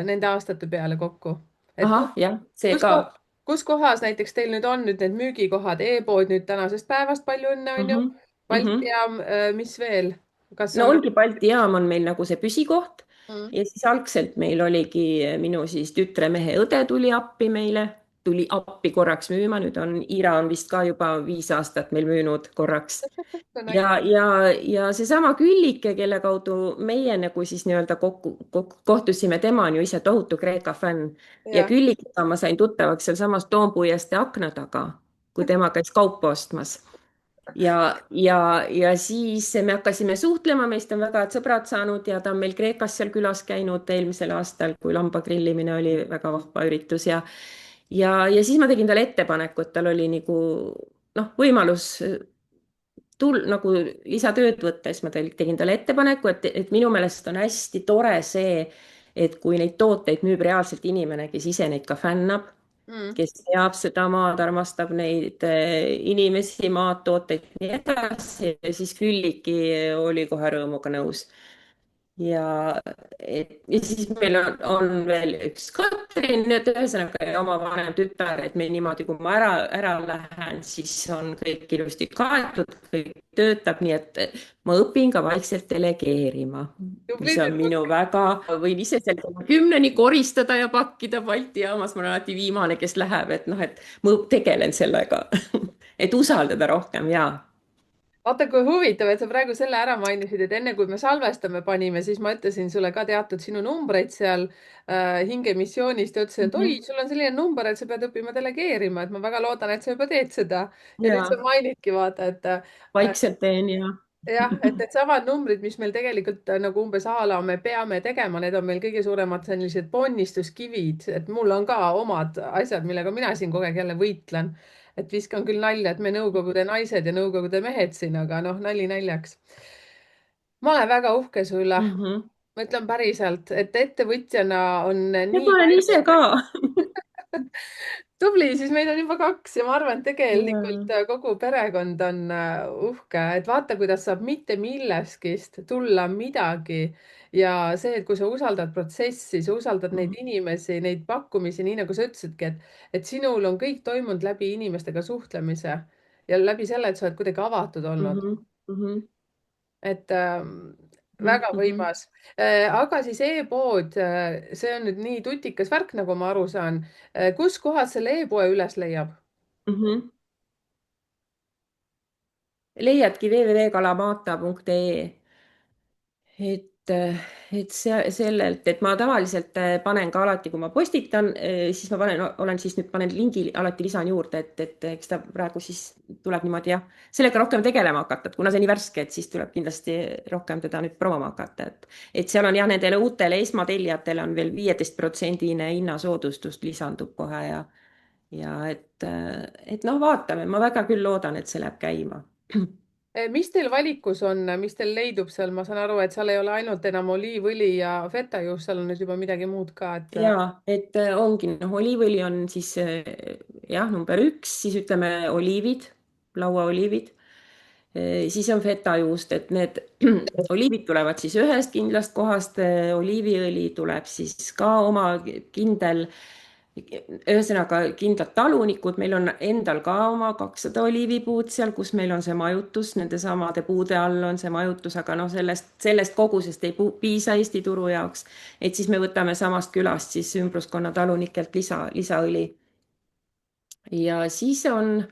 nende aastate peale kokku, et ahah, jah, see kus, ka. kus kohas näiteks teil nüüd on nüüd need müügikohad e, e-pood nüüd tänasest päevast, palju õnne mm. on ju, -hmm. Mm Balti -hmm. jaam, mis veel, kas no on? ongi Balti jaam on meil nagu see püsikoht Mm. ja siis algselt meil oligi minu siis tütremehe õde tuli appi meile, tuli appi korraks müüma, nüüd on Ira on vist ka juba 5 aastat meil müünud korraks. See on äge. ja seesama Küllike, kelle kaudu meie nagu siis nii-öelda kohtusime, tema on ju ise tohutu Kreeka fänn ja Ja. Küllikega ma sain tuttavaks sealsamas Toompuiestee akna taga, kui tema käis kaupa ostmas ja siis me hakkasime suhtlema, meist on väga head sõbrad saanud ja ta on meil Kreekas seal külas käinud eelmisel aastal, kui lambagrillimine oli väga vahva üritus ja siis ma tegin talle ettepaneku, et tal oli nagu noh, võimalus nagu lisatööd võtta, siis ma tegin talle ettepaneku, et minu meelest on hästi tore see, et kui neid tooteid müüb reaalselt inimene, kes ise neid ka fännab, Mm. kes teab seda maad, armastab neid inimesi, maad, tooteid, nii edasi ja siis Külliki oli kohe rõõmuga nõus. Ja siis meil on veel üks Katrin, et ühesõnaga oma vanem tütar, et meil niimoodi, kui ma ära lähen, siis on kõik ilusti kaetud, kõik töötab, nii et ma õpin ka vaikselt delegeerima, Tubli mis on tüdruk. minu väga, võin ise seal 10-ni koristada ja pakkida Balti jaamas, ma olen alati viimane, kes läheb, et noh, et ma tegelen sellega et usaldada rohkem ja. Vaata, kui huvitav, et sa praegu selle ära mainisid, et enne kui me salvestame panime, siis ma ütlesin sulle ka teatud sinu numbreid seal hingemissioonist ja ütlesin, et oi, sul on selline number, et sa pead õppima delegeerima, et ma väga loodan, et sa juba teed seda. ja nüüd sa ja mainidki, vaata, et vaikselt teen ja jah, et needsamad numbrid, mis meil tegelikult nagu umbes a la me peame tegema, need on meil kõige suuremad sellised ponnistuskivid, et mul on ka omad asjad, millega mina siin kogu aeg jälle võitlen. et viskan küll nalja, et me Nõukogude naised ja Nõukogude mehed siin, aga noh, nali naljaks. ma olen väga uhke su üle. mm. ma ütlen päriselt, et ettevõtjana on ja nii ma olen palju. ise ka tubli, siis meid on juba 2 ja ma arvan, et tegelikult ja. kogu perekond on uhke, et vaata, kuidas saab mitte millestki tulla midagi. ja see, et kui sa usaldad protsessi, sa usaldad neid inimesi, neid pakkumisi, nii nagu sa ütlesidki, et sinul on kõik toimunud läbi inimestega suhtlemise ja läbi selle, et sa oled kuidagi avatud olnud. Mhm, mhm, Et mhm, väga mhm, võimas. Aga siis e-pood, see on nüüd nii tutikas värk, nagu ma aru saan. Kus kohas selle e-poe üles leiab? mhm. leiadki www.kalamata.ee. et sellelt, et ma tavaliselt panen ka alati, kui ma postitan, siis ma panen lingi alati lisan juurde, et eks ta praegu siis tuleb niimoodi jah, sellega rohkem tegelema hakata, et kuna see on nii värske, et siis tuleb kindlasti rohkem teda nüüd promoma hakata, et seal on jah, nendele uutele esmatellijatele on veel 15%-line hinnasoodustust lisandub kohe ja et noh, vaatame, ma väga küll loodan, et see läheb käima. Mis teil valikus on, mis teil leidub seal? Ma saan aru, et seal ei ole ainult enam oliivõli ja fetajuust, seal on nüüd juba midagi muud ka, et ja et ongi, noh, oliivõli on siis jah, number üks, siis ütleme oliivid, lauaoliivid. Siis on fetajuust, et need oliivid tulevad siis ühest kindlast kohast, oliiviõli tuleb siis ka oma kindel, ühesõnaga kindlad talunikud, meil on endal ka oma 200 oliivipuud seal, kus meil on see majutus, nende samade puude all on see majutus, aga noh, sellest kogusest ei piisa Eesti turu jaoks. Et siis me võtame samast külast siis ümbruskonna talunikelt lisaõli. Ja siis on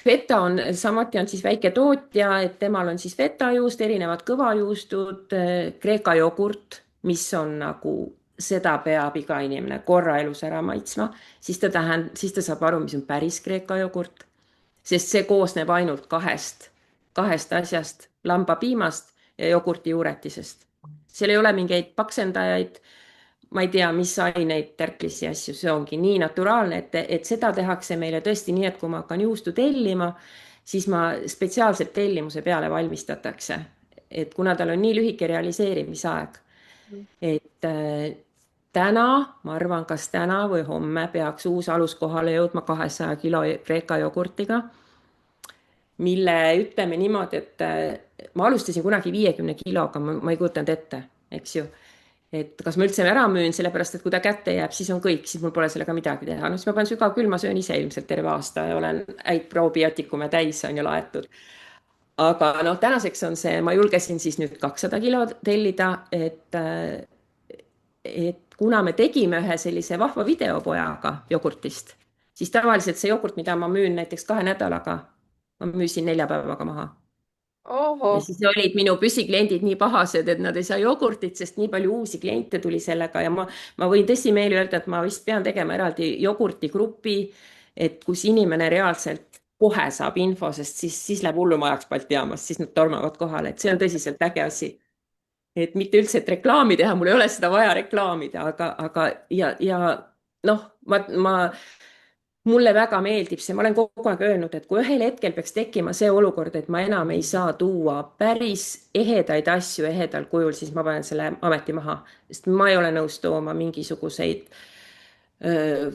feta on, samuti on siis väike tootja, et temal on siis fetajuust, erinevad kõvajuustud, Kreeka jogurt, mis on nagu, seda peab iga inimene korra elus ära maitsma, siis ta saab aru, mis on päris Kreeka jogurt, sest see koosneb ainult kahest asjast, lambapiimast ja jogurtijuuretisest. seal ei ole mingeid paksendajaid, ma ei tea, mis aineid, tärklisi asju, see ongi nii naturaalne, et seda tehakse meile tõesti nii, et kui ma hakkan juustu tellima, siis ma spetsiaalselt tellimuse peale valmistatakse. Et kuna tal on nii lühike realiseerimisaeg, et täna, ma arvan, kas täna või homme peaks uus alus kohale jõudma 200 kilo Kreeka jogurtiga, mille ütleme niimoodi, et ma alustasin kunagi 50 kiloga, ma ei kujutanud ette, eks ju et kas ma üldse ära müün, sellepärast et kui ta kätte jääb, siis on kõik, siis mul pole sellega midagi teha. no siis ma panen sügavkülma, söön ise ilmselt terve aasta ja olen häid probiootikume täis, on ju laetud. aga noh, tänaseks on see, ma julgesin siis nüüd 200 kilo tellida, et kuna me tegime ühe sellise vahva video pojaga jogurtist, siis tavaliselt see jogurt, mida ma müün näiteks 2 nädalaga, ma müüsin 4 päevaga maha ja ohoh, siis olid minu püsikliendid nii pahased, et nad ei saa jogurtit, sest nii palju uusi kliente tuli sellega ja ma võin tõsimeeli öelda, et ma vist pean tegema eraldi jogurtigrupi, et kus inimene reaalselt kohe saab info, sest siis läheb hullumajaks Balti jaamas, siis nad tormavad kohale, et see on tõsiselt äge asi. et mitte üldse, et reklaami teha, mul ei ole seda vaja reklaamida, aga ja noh, mulle väga meeldib see, ma olen kogu aeg öelnud, et kui ühel hetkel peaks tekkima see olukord, et ma enam ei saa tuua päris ehedaid asju ehedal kujul, siis ma panen selle ameti maha, sest ma ei ole nõus tooma mingisuguseid,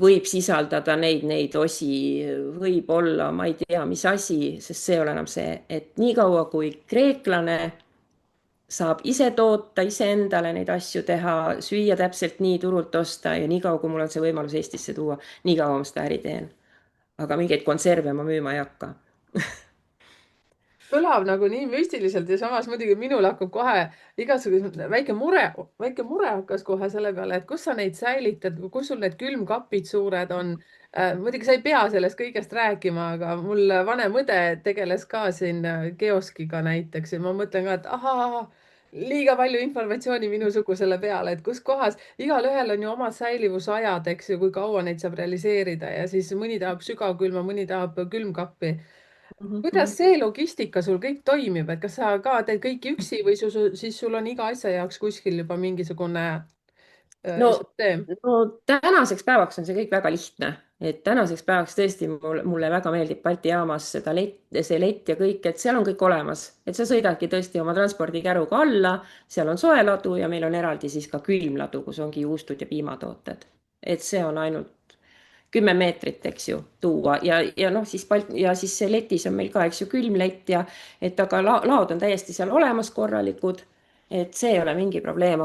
võib sisaldada neid osi, võib olla, ma ei tea, mis asi, sest see ei ole enam see, et niikaua kui kreeklane saab ise toota, iseendale neid asju teha, süüa täpselt nii, turult osta ja niikaua, kui mul on see võimalus Eestisse tuua, niikaua ma seda äri teen. aga mingeid konserve ma müüma ei hakka. kõlab nagu nii müstiliselt ja samas muidugi minul hakkab kohe igasugune väike mure hakkas kohe selle peale, et kus sa neid säilitad, kus sul need külmkapid suured on. muidugi sa ei pea sellest kõigest rääkima, aga mul vanem õde tegeles ka siin kioskiga näiteks ja ma mõtlen ka, et ahaa, liiga palju informatsiooni minusugusele peale, et kus kohas, igalühel on ju omad säilivusajad, eks ju, kui kaua neid saab realiseerida ja siis mõni tahab sügavkülma, mõni tahab külmkappi. Kuidas see logistika sul kõik toimib, et kas sa ka teed kõiki üksi või siis sul on iga asja jaoks kuskil juba mingisugune no, süsteem? no tänaseks päevaks on see kõik väga lihtne, et tänaseks päevaks tõesti mulle väga meeldib Balti jaamas see lett ja kõik, et seal on kõik olemas, et sa sõidadki tõesti oma transpordikäruga alla, seal on soe ladu ja meil on eraldi siis ka külmladu, kus ongi juustud ja piimatooted. et see on ainult 10 meetrit, eks ju, tuua ja noh, ja siis see letis on meil ka, eks ju, külmlett ja et aga laod on täiesti seal olemas korralikud. et see ei ole mingi probleem,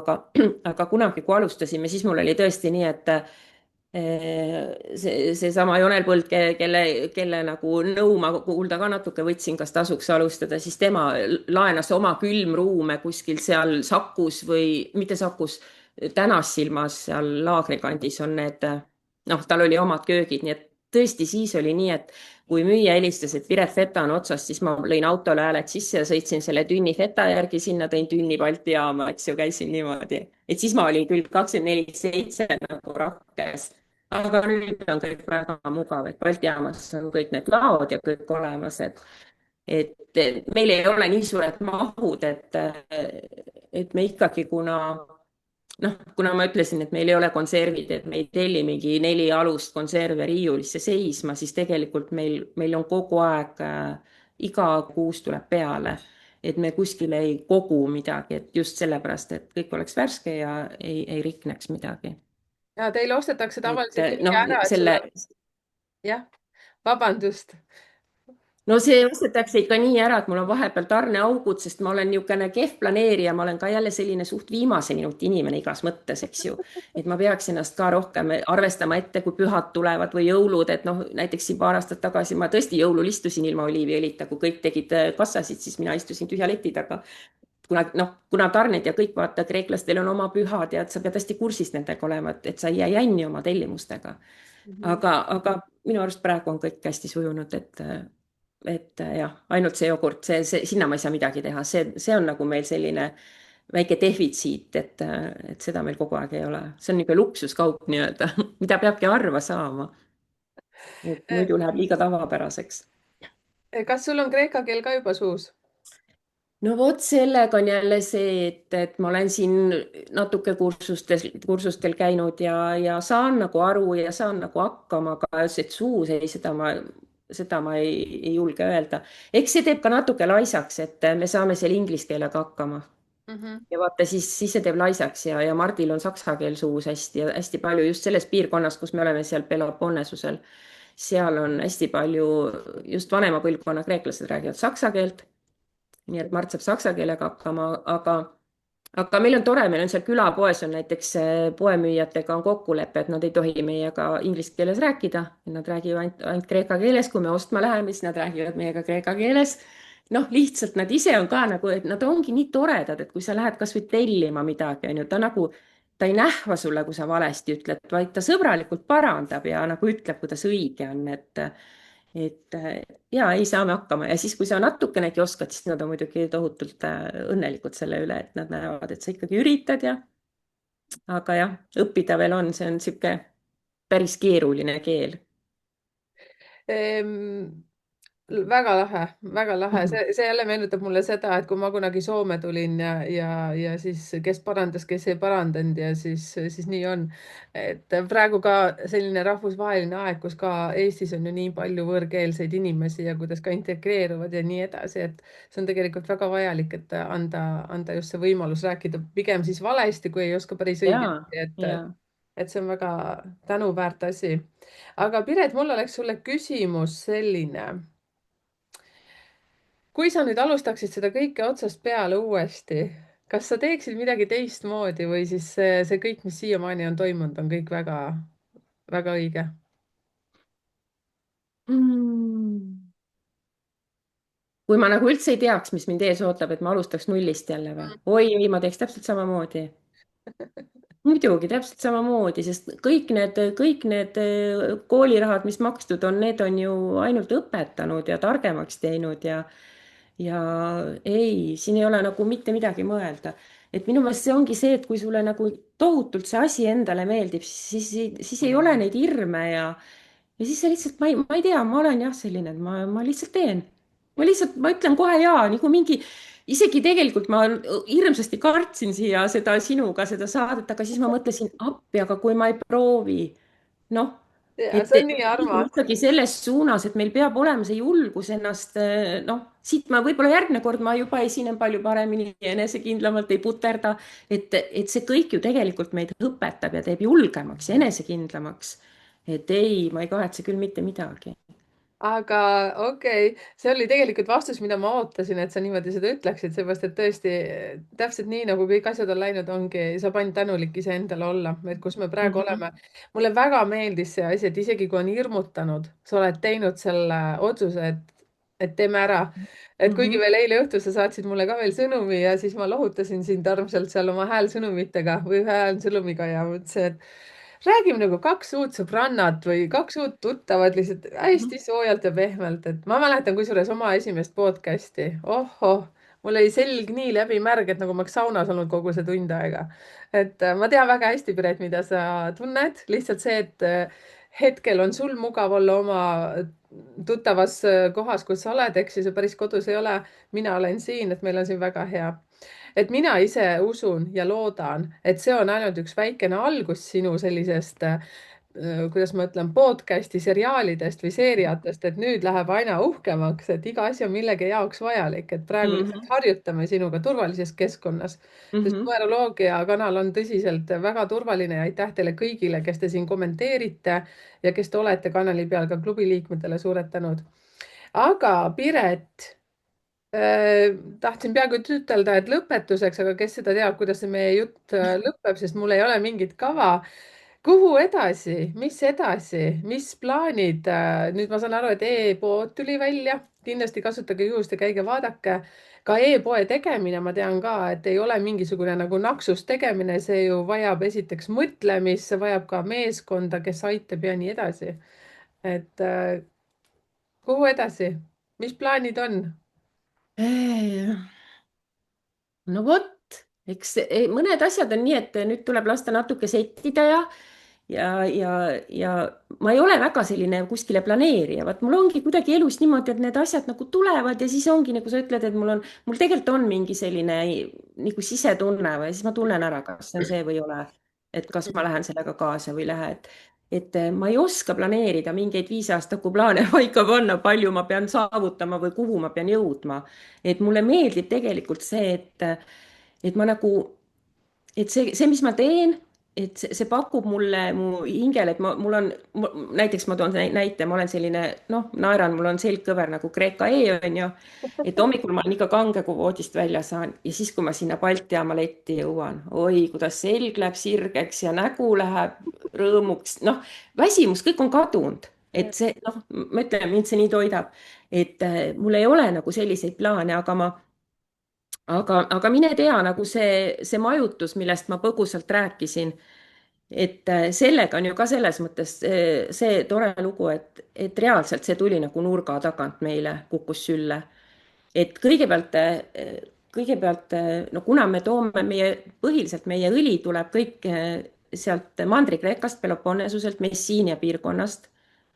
aga kunagi, kui alustasime, siis mul oli tõesti nii, seesama Jonel Põld, kelle nagu nõu ma kuulda ka natuke võtsin, kas tasuks alustada, siis tema laenas oma külmruume kuskil seal Sakus või mitte Sakus, Tänassilmas seal laagri kandis on need, noh, tal oli omad köögid, nii et tõesti, siis oli nii, et kui müüja helistas, et Piret feta on otsas, siis ma lõin autole hääled sisse ja sõitsin selle tünni feta järgi sinna, tõin tünni Balti jaama, eks ju, käisin niimoodi. Et siis ma olin küll 24/7 nagu rakkes, aga nüüd on kõik väga mugav, et Balti jaamas on kõik need laod ja kõik olemas, et meil ei ole nii suured mahud, et me ikkagi, kuna ma ütlesin, et meil ei ole konservid, et me ei telli mingi 4 alust konserve riiulisse seisma, siis tegelikult meil on kogu aeg, iga kuus tuleb peale, et me kuskile ei kogu midagi, et just sellepärast, et kõik oleks värske ja ei rikneks midagi. ja teil ostetakse et tavaliselt nii noh, ära, et sul selle on, jah, vabandust. no see ostetakse ikka nii ära, et mul on vahepeal tarneaugud, sest ma olen niisugune kehv planeerija, ma olen ka jälle selline suht viimase minuti inimene igas mõttes, eks ju. Et ma peaks ennast ka rohkem arvestama ette, kui pühad tulevad või jõulud, et noh, näiteks siin paar aastat tagasi ma tõesti jõulul istusin ilma oliiviõlita, kui kõik tegid kassasid, siis mina istusin tühja leti taga. Kuna tarned ja kõik, vaata, kreeklastel on oma pühad ja et sa pead hästi kursis nendega olema, et sa ei jää jänni oma tellimustega. Aga minu arust praegu on kõik hästi sujunud, et jah, ainult see jogurt, sinna ma ei saa midagi teha, see on nagu meil selline väike defitsiit, et seda meil kogu aeg ei ole. See on niisugune luksuskaup nii-öelda, mida peabki harva saama. Et muidu läheb liiga tavapäraseks. Kas sul on kreeka keel ka juba suus? No vot, sellega on jälle see, et ma olen siin natuke kursustel käinud ja saan nagu aru ja saan nagu hakkama, aga see suus ei, seda ma ei julge öelda. Eks see teeb ka natuke laisaks, et me saame seal inglise keelega hakkama. Ja vaata, siis see teeb laisaks ja Mardil on saksa keel suus hästi ja hästi palju just selles piirkonnas, kus me oleme seal Peloponnesusel. Seal on hästi palju, just vanema põlvkonna kreeklased räägivad saksa keelt. Nii et Mart saab saksa keelega hakkama, aga meil on tore, meil on seal külapoes on näiteks poemüüjatega on kokkulepe, et nad ei tohi meiega inglise keeles rääkida. Nad räägivad ainult kreeka keeles, kui me ostma läheme, siis nad räägivad meiega kreeka keeles. Noh, lihtsalt nad ise on ka nagu, et nad ongi nii toredad, et kui sa lähed kasvõi tellima midagi, on ju, ta ei nähva sulle, kui sa valesti ütled, vaid ta sõbralikult parandab ja nagu ütleb, kuidas õige on, et ja ei saame hakkama ja siis, kui sa natukenegi oskad, siis nad on muidugi tohutult õnnelikud selle üle, et nad näevad, et sa ikkagi üritad aga jah, õppida veel on, see on niisugune päris keeruline keel. Väga lahe, väga lahe. See jälle meenutab mulle seda, et kui ma kunagi Soome tulin ja siis kes parandas, kes ei parandanud ja siis nii on. Et praegu ka selline rahvusvaheline aeg, kus ka Eestis on ju nii palju võõrkeelseid inimesi ja kuidas ka integreeruvad ja nii edasi, et see on tegelikult väga vajalik, et anda just see võimalus rääkida pigem siis valesti, kui ei oska päris ja, õigesti, ja. et see on väga tänuväärt asi. aga Piret, mul oleks sulle küsimus selline. Kui sa nüüd alustaksid seda kõike otsast peale uuesti, kas sa teeksid midagi teistmoodi või siis see kõik, mis siiamaani on toimunud, on kõik väga õige? Mm. Kui ma nagu üldse ei teaks, mis mind ees ootab, et ma alustaks nullist jälle või? Oi, ei, ma teeks täpselt samamoodi. Muidugi, täpselt samamoodi, sest kõik need koolirahad, mis makstud on, need on ju ainult õpetanud ja targemaks teinud ja ei, siin ei ole nagu mitte midagi mõelda. Et minu meelest see ongi see, et kui sulle nagu tohutult see asi endale meeldib, siis ei ole neid hirme ja siis sa lihtsalt, ma ei tea, ma olen jah selline, et ma lihtsalt teen. Ma ütlen kohe jaa, nagu mingi, isegi tegelikult ma hirmsasti kartsin seda sinuga, seda saadet, aga siis ma mõtlesin appi, aga kui ma ei proovi, noh, Ja, et see on nii liigume armas. ikkagi selles suunas, et meil peab olema see julgus ennast, noh, siit ma võib-olla järgmine kord ma juba esinen palju paremini, enesekindlamalt ei puterda, et see kõik ju tegelikult meid õpetab ja teeb julgemaks ja enesekindlamaks. Et ei, ma ei kahetse küll mitte midagi. aga okei, see oli tegelikult vastus, mida ma ootasin, et sa niimoodi seda ütleksid, seepärast et tõesti täpselt nii, nagu kõik asjad on läinud, ongi, saab ainult tänulik iseendale olla, et kus me praegu Mhm, oleme. mulle väga meeldis see asi, et isegi kui on hirmutanud, sa oled teinud selle otsuse, et teeme ära. Et kuigi mhm, veel eile õhtul sa saatsid mulle ka veel sõnumi ja siis ma lohutasin sind armsalt seal oma häälsõnumitega või ühe häälsõnumiga ja mõtlesin, et räägime nagu kaks uut sõbrannat või kaks uut tuttavat lihtsalt mhm. hästi soojalt ja pehmelt, et ma mäletan kusjuures oma esimest podcast'i. Ohoh, mul oli selg nii läbimärg, et nagu ma oleks saunas olnud kogu see tund aega. et ma tean väga hästi, Piret, mida sa tunned. lihtsalt see, et hetkel on sul mugav olla oma tuttavas kohas, kus sa oled, eks ju, sa päris kodus ei ole. mina olen siin, et meil on siin väga hea. Et mina ise usun ja loodan, et see on ainult üks väikene algus sinu sellisest, kuidas ma ütlen, podcast'i seriaalidest või seeriatest, et nüüd läheb aina uhkemaks, et iga asi on millegi jaoks vajalik, et praegu lihtsalt Mhm, harjutame sinuga turvalises keskkonnas, sest mhm. numeroloogia kanal on tõsiselt väga turvaline ja aitäh teile kõigile, kes te siin kommenteerite ja kes te olete kanali peal, ka klubi liikmetele suured tänud. aga Piret, tahtsin peaaegu et ütelda, et lõpetuseks, aga kes seda teab, kuidas see meie jutt lõpeb, sest mul ei ole mingit kava. kuhu edasi, mis edasi, mis plaanid? nüüd ma saan aru, et e-pood tuli välja, kindlasti kasutage juhust ja käige vaadake. ka e-poe tegemine, ma tean ka, et ei ole mingisugune nagu naksust tegemine, see ju vajab esiteks mõtlemist, see vajab ka meeskonda, kes aitab ja nii edasi. et kuhu edasi, mis plaanid on? No vot, eks mõned asjad on nii, et nüüd tuleb lasta natuke settida ja ma ei ole väga selline kuskile planeerija, vaat mul ongi kuidagi elus niimoodi, et need asjad nagu tulevad ja siis ongi nagu sa ütled, et mul tegelikult on mingi selline nagu sisetunne või siis ma tunnen ära, kas see on see või ei ole. Et kas ma lähen sellega kaasa või ei lähe, et ma ei oska planeerida mingeid 5 aastaku plaane paika panna, palju ma pean saavutama või kuhu ma pean jõudma. Et mulle meeldib tegelikult see, et ma nagu et see, mis ma teen, et see pakub mulle mu hingele, et mul on, näiteks ma toon näite, ma olen selline, noh, naeran, mul on selg kõver nagu Kreeka E on ju, et hommikul ma olen ikka kange, kui voodist välja saan ja siis, kui ma sinna Balti jaama letti jõuan, oi, kuidas selg läheb sirgeks ja nägu läheb rõõmuks, noh, väsimus, kõik on kadunud. Et see, noh, ma ütlen, mind see nii toidab, et mul ei ole nagu selliseid plaane, aga mine tea, nagu see majutus, millest ma põgusalt rääkisin, et sellega on ju ka selles mõttes see tore lugu, et reaalselt see tuli nagu nurga tagant meile, kukkus sülle. Et kõigepealt, no kuna me toome põhiliselt meie õli tuleb kõik sealt Mandri-Kreekast, Peloponnesuselt, Messiinia piirkonnast,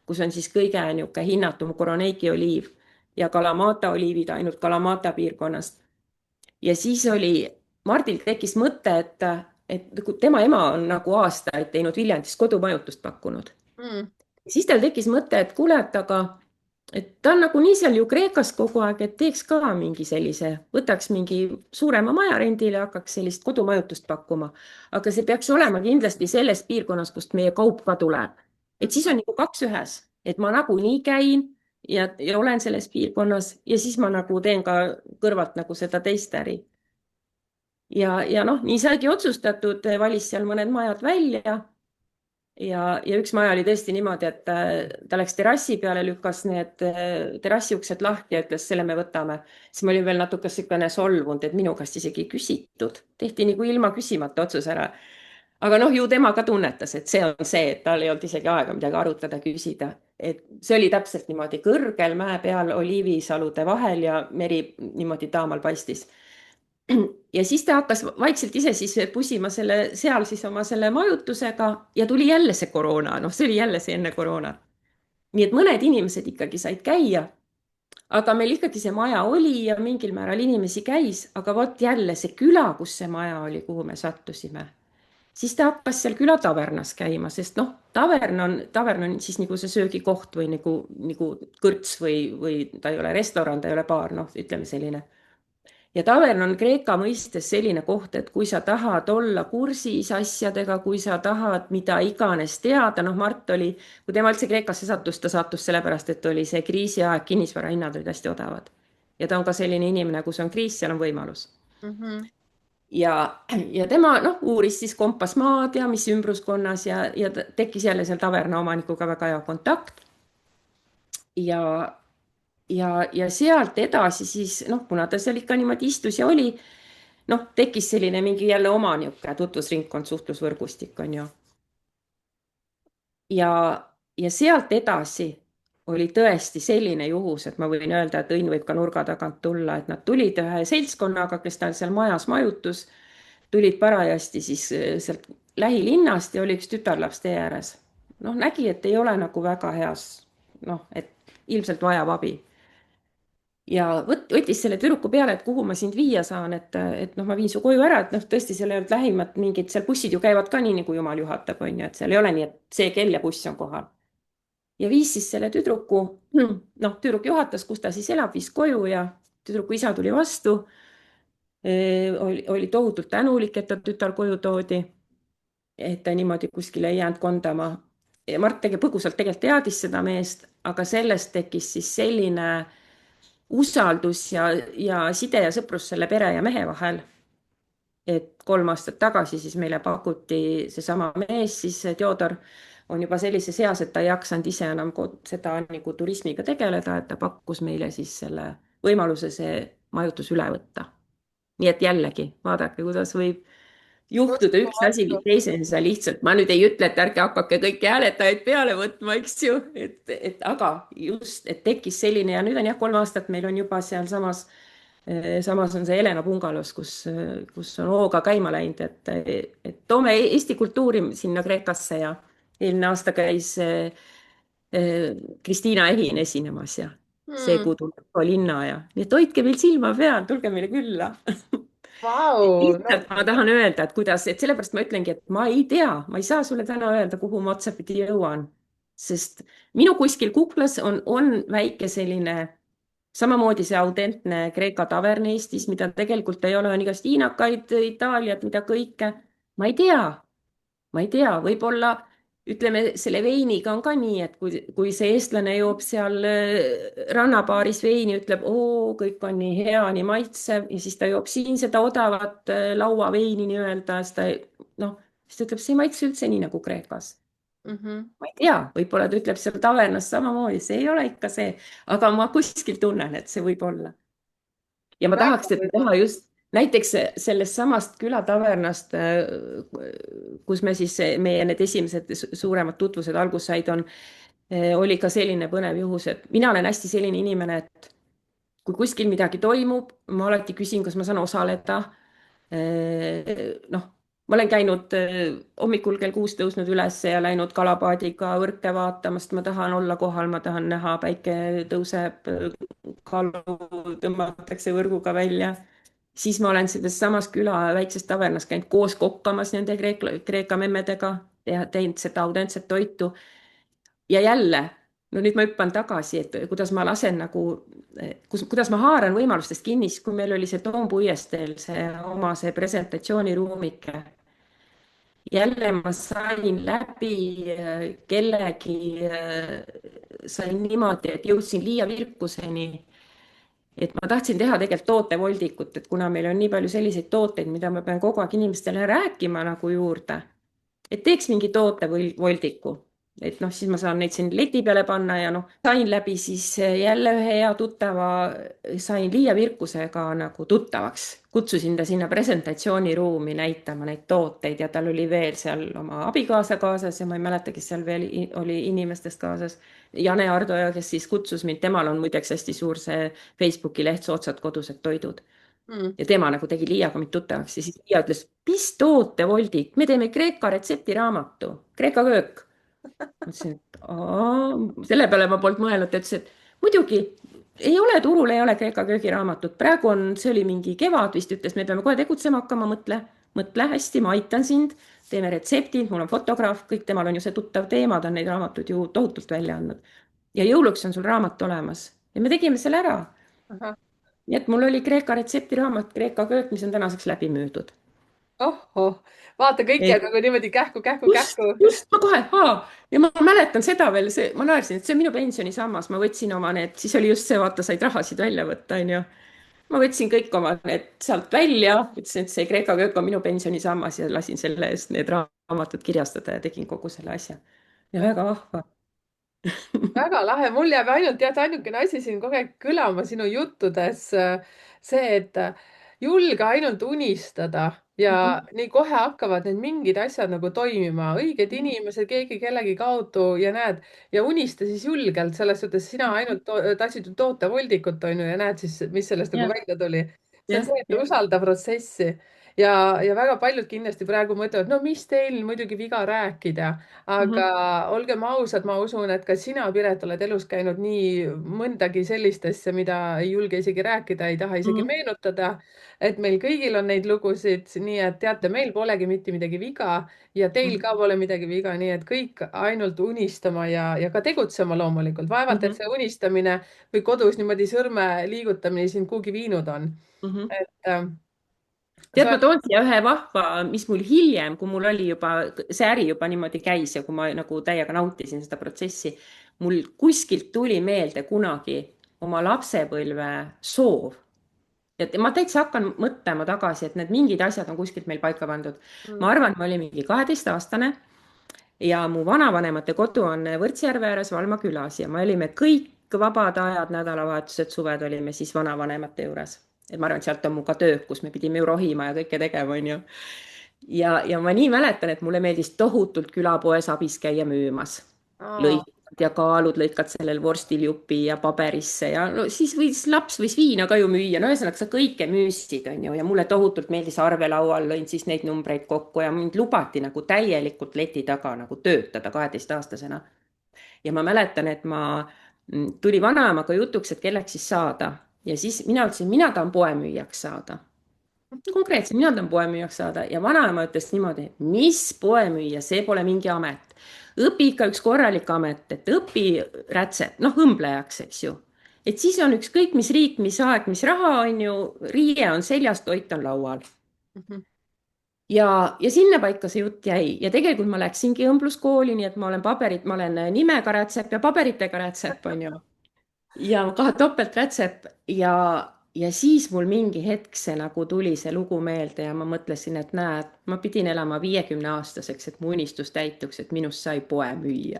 kus on siis kõige niisugune hinnatum Koroneiki oliiv ja Kalamata oliivid ainult Kalamata piirkonnast. Ja siis Mardil tekkis mõte, et kui tema ema on nagu aastaid teinud Viljandis kodumajutust pakkunud. Mm. Siis tal tekkis mõte, et kuule, et ta on nagunii seal ju Kreekas kogu aeg, et teeks ka mingi sellise, võtaks mingi suurema maja rendile, hakkaks sellist kodumajutust pakkuma. aga see peaks olema kindlasti selles piirkonnas, kust meie kaup ka tuleb. Et siis on nagu 2 ühes, et ma nagunii käin ja olen selles piirkonnas ja siis ma nagu teen ka kõrvalt nagu seda teist äri. Ja noh, nii saigi otsustatud, valis seal mõned majad välja ja üks maja oli tõesti niimoodi, et ta läks terrassi peale, lükkas need terrassi uksed lahti ja ütles, selle me võtame. siis ma olin veel natuke niisugune solvunud, et minu käest isegi ei küsitud, tehti nagu ilma küsimata otsus ära. aga noh, ju tema ka tunnetas, et see on see, et tal ei olnud isegi aega midagi arutada, küsida. Et see oli täpselt niimoodi kõrgel mäe peal oliivisalude vahel ja meri niimoodi taamal paistis. Ja siis ta hakkas vaikselt ise siis pusima seal siis oma selle majutusega ja tuli jälle see koroona, noh, see oli jälle see enne koroonat. nii et mõned inimesed ikkagi said käia, aga meil ikkagi see maja oli ja mingil määral inimesi käis, aga vot jälle see küla, kus see maja oli, kuhu me sattusime, siis ta hakkas seal küla tavernas käima, sest noh, tavern on siis nagu see söögikoht või nagu kõrts või ta ei ole restoran, ta ei ole baar, noh, ütleme selline. ja tavern on Kreeka mõistes selline koht, et kui sa tahad olla kursis asjadega, kui sa tahad mida iganes teada, noh, Mart oli, kui tema üldse Kreekasse sattus, ta sattus sellepärast, et oli see kriisiaeg, kinnisvarahinnad olid hästi odavad. ja ta on ka selline inimene, kus on kriis, seal on võimalus. Mhm. ja tema noh, uuris siis, kompas maad ja mis ümbruskonnas ja tekkis jälle seal taverna omanikuga väga hea kontakt. ja ja sealt edasi siis noh, kuna ta seal ikka niimoodi istus ja oli, noh, tekkis selline mingi jälle oma niisugune tutvusringkond, suhtlusvõrgustik on ju. ja sealt edasi oli tõesti selline juhus, et ma võin öelda, et õnn võib ka nurga tagant tulla, et nad tulid ühe seltskonnaga, kes tal seal majas majutus, tulid parajasti siis sealt lähilinnast ja oli üks tütarlaps tee ääres. noh, nägi, et ei ole nagu väga heas, noh, et ilmselt vajab abi ja võttis selle tüdruku peale, et kuhu ma sind viia saan, et noh, ma viin su koju ära, et noh, tõesti seal ei olnud lähimat mingit, seal bussid ju käivad ka nii, nagu jumal juhatab, on ju, et seal ei ole nii, et see kell ja buss on kohal. ja viis siis selle tüdruku, noh, tüdruk juhatas, kus ta siis elab, viis koju ja tüdruku isa tuli vastu. oli tohutult tänulik, et ta tütar koju toodi, et ta niimoodi kuskile ei jäänud kondama. Mart põgusalt tegelikult teadis seda meest, aga sellest tekkis siis selline usaldus ja side ja sõprus selle pere ja mehe vahel. et 3 aastat tagasi siis meile pakuti seesama mees, siis Theodor on juba sellises eas, et ta ei jaksanud ise enam seda nagu turismiga tegeleda, et ta pakkus meile siis selle võimaluse see majutus üle võtta. nii et jällegi, vaadake, kuidas võib juhtuda üks asi Uskumatu. teiseni, sa lihtsalt, ma nüüd ei ütle, et ärge hakake kõiki hääletajaid peale võtma, eks ju, aga just, et tekkis selline ja nüüd on jah, 3 aastat meil on juba sealsamas, samas on see Helena bungalos, kus on hooga käima läinud, et toome Eesti kultuuri sinna Kreekasse ja eelmine aasta käis Kristiina Ehin esinemas ja see Hmm. kuu tuleb ka linna ja nii et hoidke meil silma peal, tulge meile külla Vau, no lihtsalt ma tahan öelda, et kuidas, et sellepärast ma ütlengi, et ma ei tea, ma ei saa sulle täna öelda, kuhu ma otsapidi jõuan, sest minu kuskil kuklas on väike selline, samamoodi see autentne Kreeka tavern Eestis, mida tegelikult ei ole, on igast hiinakaid, Itaaliat, mida kõike. ma ei tea, ma ei tea, võib-olla ütleme, selle veiniga on ka nii, et kui see eestlane joob seal rannabaaris veini, ütleb, oo, kõik on nii hea, nii maitsev ja siis ta joob siin seda odavat lauaveini nii-öelda, siis ta noh, siis ta ütleb, see ei maitse üldse nii nagu Kreekas. mhm. ma ei tea, võib-olla ta ütleb seal tavernas samamoodi, see ei ole ikka see, aga ma kuskil tunnen, et see võib olla ja ma tahaks Väga seda teha võimalik. just näiteks sellest samast külatavernast, kus me siis, meie need esimesed suuremad tutvused alguse said, oli ka selline põnev juhus, et mina olen hästi selline inimene, et kui kuskil midagi toimub, ma alati küsin, kas ma saan osaleda. noh, ma olen käinud hommikul kell 6 tõusnud üles ja läinud kalapaadiga võrke vaatama, sest ma tahan olla kohal, ma tahan näha, päike tõuseb, kalu tõmmatakse võrguga välja. siis ma olen selles samas küla väikses tavernas käinud koos kokkamas nende Kreeka memmedega, teinud seda autentset toitu. ja jälle, no nüüd ma hüppan tagasi, et kuidas ma lasen nagu, kuidas ma haaran võimalustest kinni, siis kui meil oli see Toompuiesteel see oma see presentatsiooniruumike. jälle ma sain läbi kellegi, sain niimoodi, et jõudsin Liia Virkuseni. et ma tahtsin teha tegelikult tootevoldikut, et kuna meil on nii palju selliseid tooteid, mida ma pean kogu aeg inimestele rääkima nagu juurde, et teeks mingi tootevoldiku, et noh, siis ma saan neid siin leti peale panna ja noh, sain läbi siis jälle ühe hea tuttava, sain Liia Virkusega nagu tuttavaks, kutsusin ta sinna presentatsiooniruumi näitama neid tooteid ja tal oli veel seal oma abikaasa kaasas ja ma ei mäleta, kes seal veel oli inimestest kaasas. Jane Ardoja, kes siis kutsus mind, temal on muideks hästi suur see Facebooki leht Soodsad kodused toidud Hmm. ja tema nagu tegi Liiaga mind tuttavaks ja siis Liia ütles, mis tootevoldik, me teeme Kreeka retseptiraamatu, Kreeka köök. ma ütlesin, et selle peale ma polnud mõelnud, ta ütles, et muidugi ei ole, turul ei ole Kreeka köögiraamatut, praegu on, see oli mingi kevad vist, ütles, me peame kohe tegutsema hakkama, mõtle hästi, ma aitan sind, teeme retseptid, mul on fotograaf, kõik, temal on ju see tuttav teema, ta on neid raamatuid ju tohutult välja andnud. ja jõuluks on sul raamat olemas ja me tegime selle ära. Ahah. nii et mul oli Kreeka retseptiraamat Kreeka köök, mis on tänaseks läbi müüdud. oh, vaata kõike et nagu niimoodi kähku, kähku, just, kähku. just, ma kohe, ja ma mäletan seda veel, ma naersin, et see on minu pensionisammas, ma võtsin oma need, siis oli just see, vaata, said rahasid välja võtta, onju. ma võtsin kõik oma need sealt välja, ütlesin, et see Kreeka köök on minu pensionisammas ja lasin selle eest need raamatud kirjastada ja tegin kogu selle asja. ja väga vahva. väga lahe, mul jääb ainult tead, ainukene asi siin kogu aeg kõlama sinu juttudes. See, et julge ainult unistada ja Mhm. nii kohe hakkavad need mingid asjad nagu toimima, õiged Mhm. inimesed, keegi kellegi kaudu ja näed ja unista siis julgelt, selles suhtes sina ainult tahtsid ju toota voldikut onju ja näed siis, mis sellest nagu jah, välja tuli. See on jah, see, et jah. usalda protsessi ja väga paljud kindlasti praegu mõtlevad, no mis teil muidugi viga rääkida, aga Mhm. olgem ausad, ma usun, et ka sina, Piret, oled elus käinud nii mõndagi sellist asja, mida ei julge isegi rääkida, ei taha isegi Mhm. meenutada. et meil kõigil on neid lugusid, nii et teate, meil polegi mitte midagi viga ja teil Mhm. ka pole midagi viga, nii et kõik ainult unistama ja ka tegutsema loomulikult. vaevalt, et Mhm. see unistamine või kodus niimoodi sõrme liigutamine sind kuhugi viinud on. Mhm. et tead, sa ma toon siia ühe vahva, mis mul hiljem, kui mul oli juba, see äri juba niimoodi käis ja kui ma nagu täiega nautisin seda protsessi, mul kuskilt tuli meelde kunagi oma lapsepõlve soov. ja ma täitsa hakkan mõtlema tagasi, et need mingid asjad on kuskilt meil paika pandud. ma arvan, ma olin mingi 12-aastane ja mu vanavanemate kodu on Võrtsjärve ääres Valma külas ja me olime kõik vabad ajad, nädalavahetused, suved olime siis vanavanemate juures. et ma arvan, et sealt on mu ka tööd, kus me pidime ju rohima ja kõike tegema, onju. ja ma nii mäletan, et mulle meeldis tohutult külapoes abis käia müümas. Aa, lõikad ja kaalud, lõikad sellel vorstil jupi ja paberisse ja no siis laps võis viina ka ju müüa, no ühesõnaga sa kõike müüsid, onju, ja mulle tohutult meeldis arvelaual, lõin siis neid numbreid kokku ja mind lubati nagu täielikult leti taga nagu töötada 12-aastasena. ja ma mäletan, et tuli vanaemaga jutuks, et kelleks siis saada ja siis mina ütlesin, mina tahan poemüüjaks saada. konkreetselt, mina tahan poemüüjaks saada ja vanaema ütles niimoodi, mis poemüüja, see pole mingi amet. õpi ikka üks korralik amet, et õpi rätsep, noh, õmblejaks, eks ju. et siis on ükskõik, mis riik, mis aeg, mis raha, on ju, riie on seljas, toit on laual. mhm. ja sinnapaika see jutt jäi ja tegelikult ma läksingi õmbluskooli, nii et ma olen nimega rätsep ja paberitega rätsep, on ju. ja ka topelträtsep ja siis mul mingi hetk see nagu tuli see lugu meelde ja ma mõtlesin, et näed, ma pidin elama 50-aastaseks, et mu unistus täituks, et minust sai poemüüja.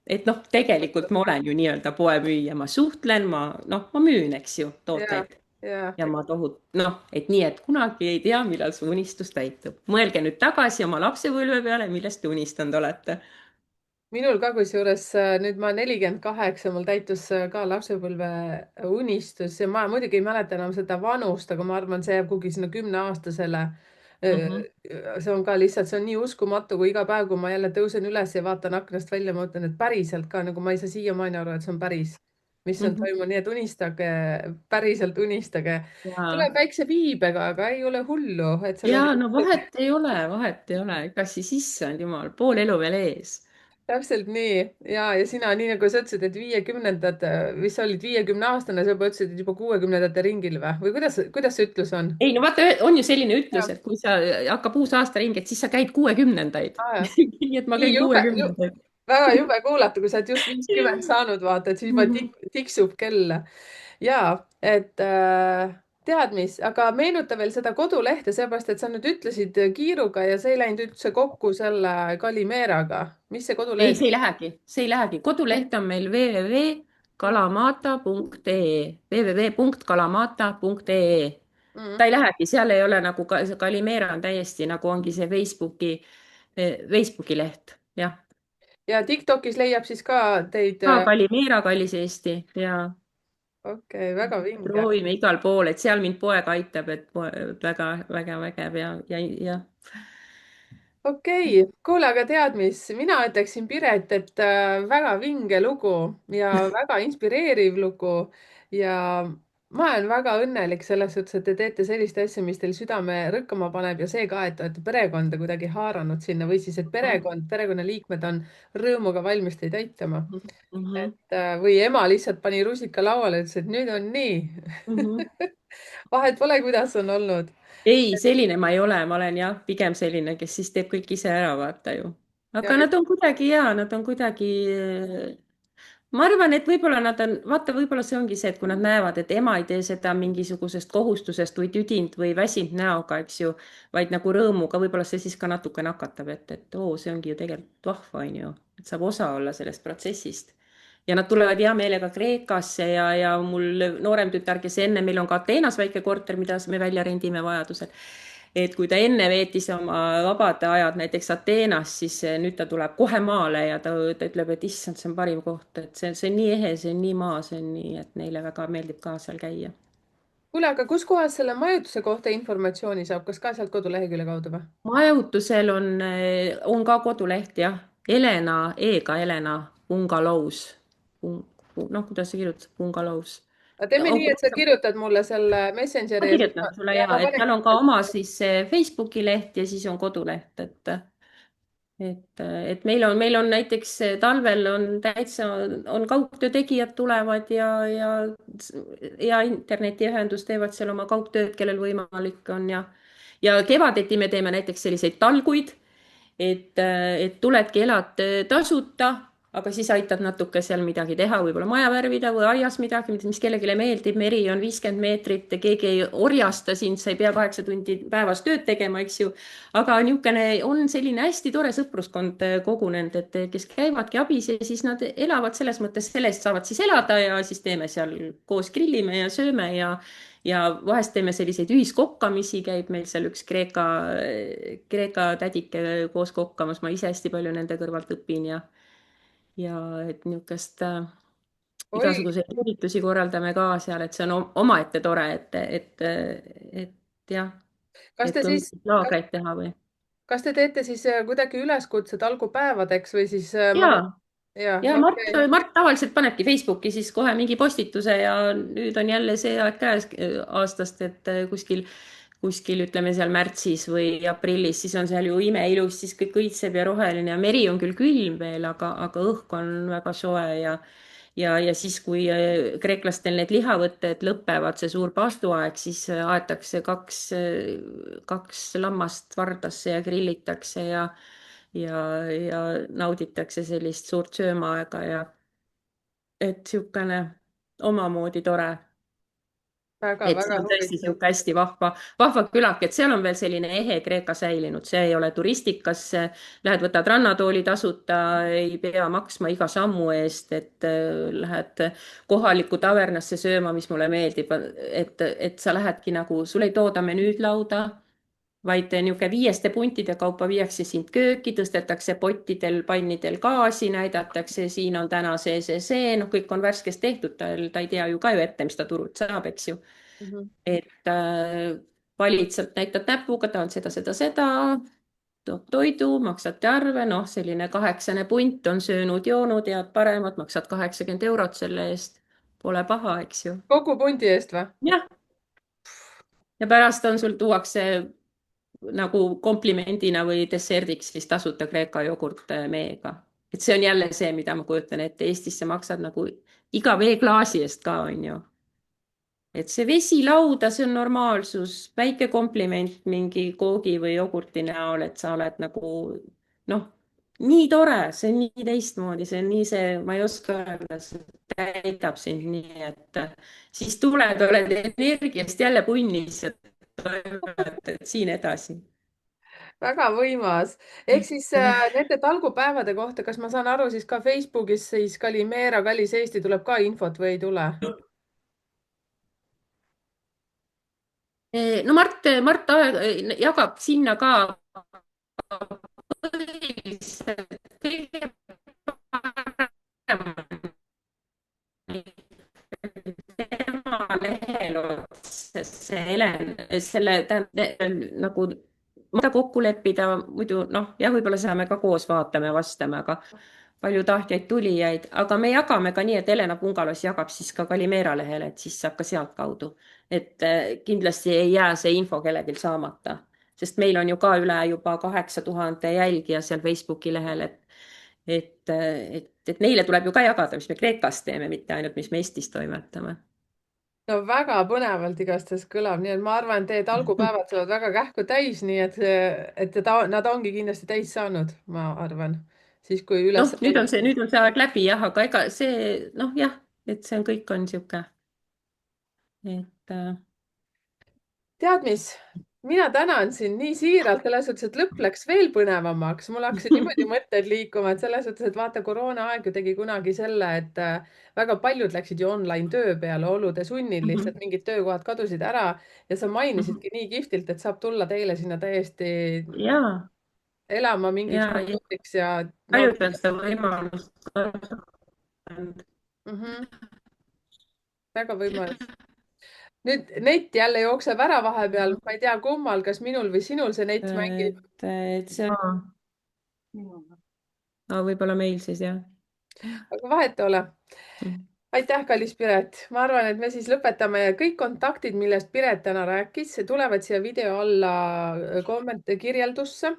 et noh, tegelikult ma olen ju nii-öelda poemüüja, ma suhtlen, ma müün, eks ju, ja, tooteid ja ja ma noh, et nii, et kunagi ei tea, millal su unistus täitub. mõelge nüüd tagasi oma lapsepõlve peale, millest te unistanud olete. minul ka kusjuures nüüd ma 48, mul täitus ka lapsepõlve unistus ja ma muidugi ei mäleta enam seda vanust, aga ma arvan, see jääb kuhugi sinna 10-aastasele. Mhm. see on ka lihtsalt, see on nii uskumatu, kui iga päev, kui ma jälle tõusen üles ja vaatan aknast välja, ma mõtlen, et päriselt ka nagu ma ei saa siiamaani aru, et see on päris, mis on Mhm. toimunud, nii et unistage, päriselt unistage. ja tuleb väikse viibega, aga ei ole hullu, et seal on ja no vahet ei ole, vahet ei ole, kas siis issand jumal, pool elu veel ees. täpselt nii ja sina, nii nagu sa ütlesid, et 50-ndad, mis sa olid 50-aastane, sa juba ütlesid, et juba 60-ndate ringil või kuidas see ütlus on? ei no vaata, on ju selline ütlus, jah, et kui sa hakkab uus aastaring, et siis sa käid 60-ndaid. jah. nii et ma nii käin jube, 60-ndaid. väga jube kuulata, kui sa oled just 50 saanud, vaata, et siis juba Mhm. tiksub kell. ja et tead mis, aga meenuta veel seda kodulehte, seepärast et sa nüüd ütlesid kiiruga ja see ei läinud üldse kokku selle Kalimeraga. mis see ei, kodulehel? see ei lähegi, koduleht on meil www.kalamata.ee, www.kalamata.ee. Mm. ta ei lähegi, seal ei ole nagu see Kalimera on täiesti nagu ongi see Facebooki leht, jah. ja Tiktokis leiab siis ka teid. ka Kalimera, kallis Eesti ja okei, väga vinge. proovime igal pool, et seal mind poeg aitab, et väga, väga vägev ja. okei, kuule, aga tead mis, mina ütleksin, Piret, et väga vinge lugu ja väga inspireeriv lugu ja ma olen väga õnnelik selles suhtes, et te teete sellist asja, mis teil südame rõkkama paneb ja see ka, et te olete perekonda kuidagi haaranud sinna või siis, et perekonnaliikmed on rõõmuga valmis teid aitama. Mhm. et või ema lihtsalt pani rusika lauale ja ütles, et nüüd on nii Mhm. vahet pole, kuidas on olnud. Ei, selline ma ei ole, ma olen jah, pigem selline, kes siis teeb kõik ise ära, vaata ju. ja aga nad on kuidagi ja nad on kuidagi ma arvan, et võib-olla nad on, vaata, võib-olla see ongi see, et kui nad näevad, et ema ei tee seda mingisugusest kohustusest või tüdinud või väsinud näoga, eks ju, vaid nagu rõõmuga, võib-olla see siis ka natuke nakatab, et oo, see ongi ju tegelikult vahva, on ju, et saab osa olla sellest protsessist. ja nad tulevad hea meelega Kreekasse ja mul noorem tütar, kes enne, meil on ka Ateenas väike korter, mida me välja rendime vajadusel, et kui ta enne veetis oma vabad ajad näiteks Ateenas, siis nüüd ta tuleb kohe maale ja ta ütleb, et issand, see on parim koht, et see on nii ehe, see on nii maa, see on nii, et neile väga meeldib ka seal käia. kuule, aga kuskohast selle majutuse kohta informatsiooni saab, kas ka sealt kodulehekülje kaudu või? majutusel on ka koduleht jah, Helena, E-ga Helena, Bungalows. noh, kuidas see kirjutab, Bungalows. aga teeme nii, et sa kirjutad mulle selle Ma Messengeri ja siis kirjutan sulle ja ja, ma et panen. tal on ka oma siis Facebooki leht ja siis on koduleht, et meil on näiteks talvel on täitsa, on kaugtöö tegijad tulevad ja internetiühendus teevad seal oma kaugtööd, kellel võimalik on ja kevadeti me teeme näiteks selliseid talguid, et tuledki, elad tasuta, aga siis aitad natuke seal midagi teha, võib-olla maja värvida või aias midagi, mis kellelegi meeldib. meri on 50 meetrit, keegi ei orjasta sind, sa ei pea 8 tundi päevas tööd tegema, eks ju. aga niisugune on selline hästi tore sõpruskond kogunenud, et kes käivadki abis ja siis nad elavad selles mõttes, selle eest saavad siis elada ja siis teeme seal koos, grillime ja sööme ja vahest teeme selliseid ühiskokkamisi, käib meil seal üks Kreeka tädike koos kokkamas, ma ise hästi palju nende kõrvalt õpin ja et niisugust oi, igasuguseid üritusi korraldame ka seal, et see on omaette tore, et jah, kas et te kui siis, mingit laagreid teha või. kas te teete siis kuidagi üleskutse talgupäevadeks või siis ja, jah, ja Mart, okei. Mart tavaliselt panebki Facebooki siis kohe mingi postituse ja nüüd on jälle see aeg käes aastast, et kuskil ütleme seal märtsis või aprillis, siis on seal ju imeilus, siis kõik õitseb ja roheline ja meri on küll külm veel, aga õhk on väga soe ja siis, kui kreeklastel need lihavõtted lõpevad, see suur paastuaeg, siis aetakse kaks lammast vardasse ja grillitakse ja nauditakse sellist suurt söömaaega et niisugune omamoodi tore. Et see väga-väga on tõesti huvitav. niisugune hästi vahva külake, et seal on veel selline ehe Kreeka säilinud, see ei ole turistikas, lähed, võtad rannatooli tasuta, ei pea maksma iga sammu eest, et lähed kohalikku tavernasse sööma, mis mulle meeldib, et sa lähedki nagu, sul ei tooda menüüd lauda, vaid niisugune viieste puntide kaupa viiakse sind kööki, tõstetakse pottidel, pannidel gaasi, näidatakse, siin on täna see, noh, kõik on värskes tehtud, ta ei tea ju ka ju ette, mis ta turult saab, eks ju. Mhm. et valid sealt, näitad näpuga, tahad seda, toob toidu, maksate arve, noh, selline 8 punt on söönud-joonud, head paremat, maksad 80 € selle eest. Pole paha, eks ju. kogu pundi eest või? jah, ja pärast sul tuuakse nagu komplimendina või desserdiks siis tasuta Kreeka jogurt meega. et see on jälle see, mida ma kujutan ette, Eestis sa maksad nagu iga veeklaasi eest ka, on ju. et see vesi lauda, see on normaalsus, väike kompliment mingi koogi või jogurti näol, et sa oled nagu noh, nii tore, see on nii teistmoodi, see on nii see, ma ei oska öelda, see täidab sind nii, et siis tuled, oled energiast jälle punnis ja toimetad siin edasi. väga võimas. ehk siis nende talgupäevade kohta, kas ma saan aru, siis ka Facebookis siis Kalimera Kallis Eesti tuleb ka infot või ei tule? no Mart jagab sinna ka põhiliselt kõige paremini tema lehel otses see Helen, selle tähendab nagu kokku leppida, muidu noh, jah, võib-olla saame ka koos vaatame, vastame, palju tahtjaid tulijaid, aga me jagame ka nii, et Helena Pungalos jagab siis ka Kalimera lehele, et siis saab ka sealtkaudu. Et kindlasti ei jää see info kellelgi saamata, sest meil on ju ka üle juba 8000 jälgija seal Facebooki lehel, et neile tuleb ju ka jagada, mis me Kreekas teeme, mitte ainult, mis me Eestis toimetame. no väga põnevalt igastahes kõlab, nii et ma arvan, et teie talgupäevad saavad väga kähku täis, nii et nad ongi kindlasti täis saanud, ma arvan, siis kui Noh, üles nüüd on see aeg läbi jah, aga ega see noh, jah, et see on, kõik on niisugune, et tead mis, mina tänan sind nii siiralt selles suhtes, et lõpp läks veel põnevamaks. mul hakkasid niimoodi mõtted liikuma, et selles suhtes, et vaata, koroonaaeg ju tegi kunagi selle, et väga paljud läksid ju online töö peale olude sunnil, lihtsalt mingid töökohad kadusid ära ja sa mainisidki nii kihvtilt, et saab tulla teile sinna täiesti ja, elama mingiks ja perioodiks ja paljud on nautida. seda võimalust kasutanud. Mhm, väga võimas. Nüüd net jälle jookseb ära vahepeal, ma ei tea, kummal, kas minul või sinul see net mängib, et see on võib-olla meil siis jah. aga vahet ei ole. Aitäh, kallis Piret. Ma arvan, et me siis lõpetame ja kõik kontaktid, millest Piret täna rääkis, tulevad siia video alla kirjeldusse.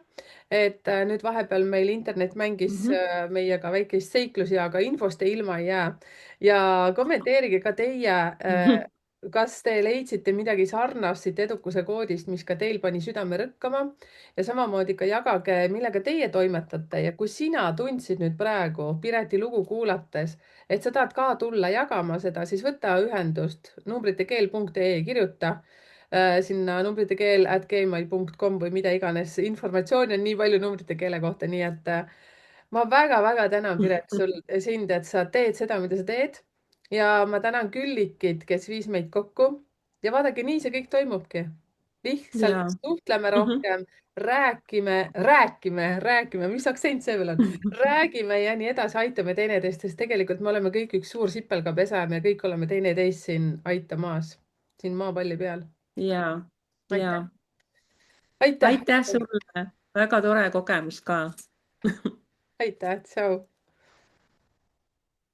Et nüüd vahepeal meil internet mängis meiega väikeist seiklusi, aga infost te ilma ei jää. Ja kommenteerige ka teie, kas te leidsite midagi sarnast siit edukuse koodist, mis ka teil pani südame rõkkama ja samamoodi ka jagage, millega teie toimetate ja kui sina tundsid nüüd praegu Pireti lugu kuulates, et sa tahad ka tulla jagama seda, siis võta ühendust numbritekeel.ee, kirjuta sinna numbritekeel@gmail.com või mida iganes. Informatsiooni on nii palju numbrite keele kohta, nii et ma väga-väga tänan, Piret, sind, et sa teed seda, mida sa teed. Ja ma tänan Küllikit, kes viis meid kokku. Ja vaadake, nii see kõik toimubki. Lihtsalt ja suhtleme rohkem, räägime, mis aktsent see veel on? Räägime ja nii edasi, aitame teineteist, sest tegelikult me oleme kõik üks suur sipelgapesa ja me kõik oleme teineteist siin aitamas, siin maapalli peal. ja, Aitäh, ja aitäh, aitäh sulle, väga tore kogemus ka. aitäh, tšau.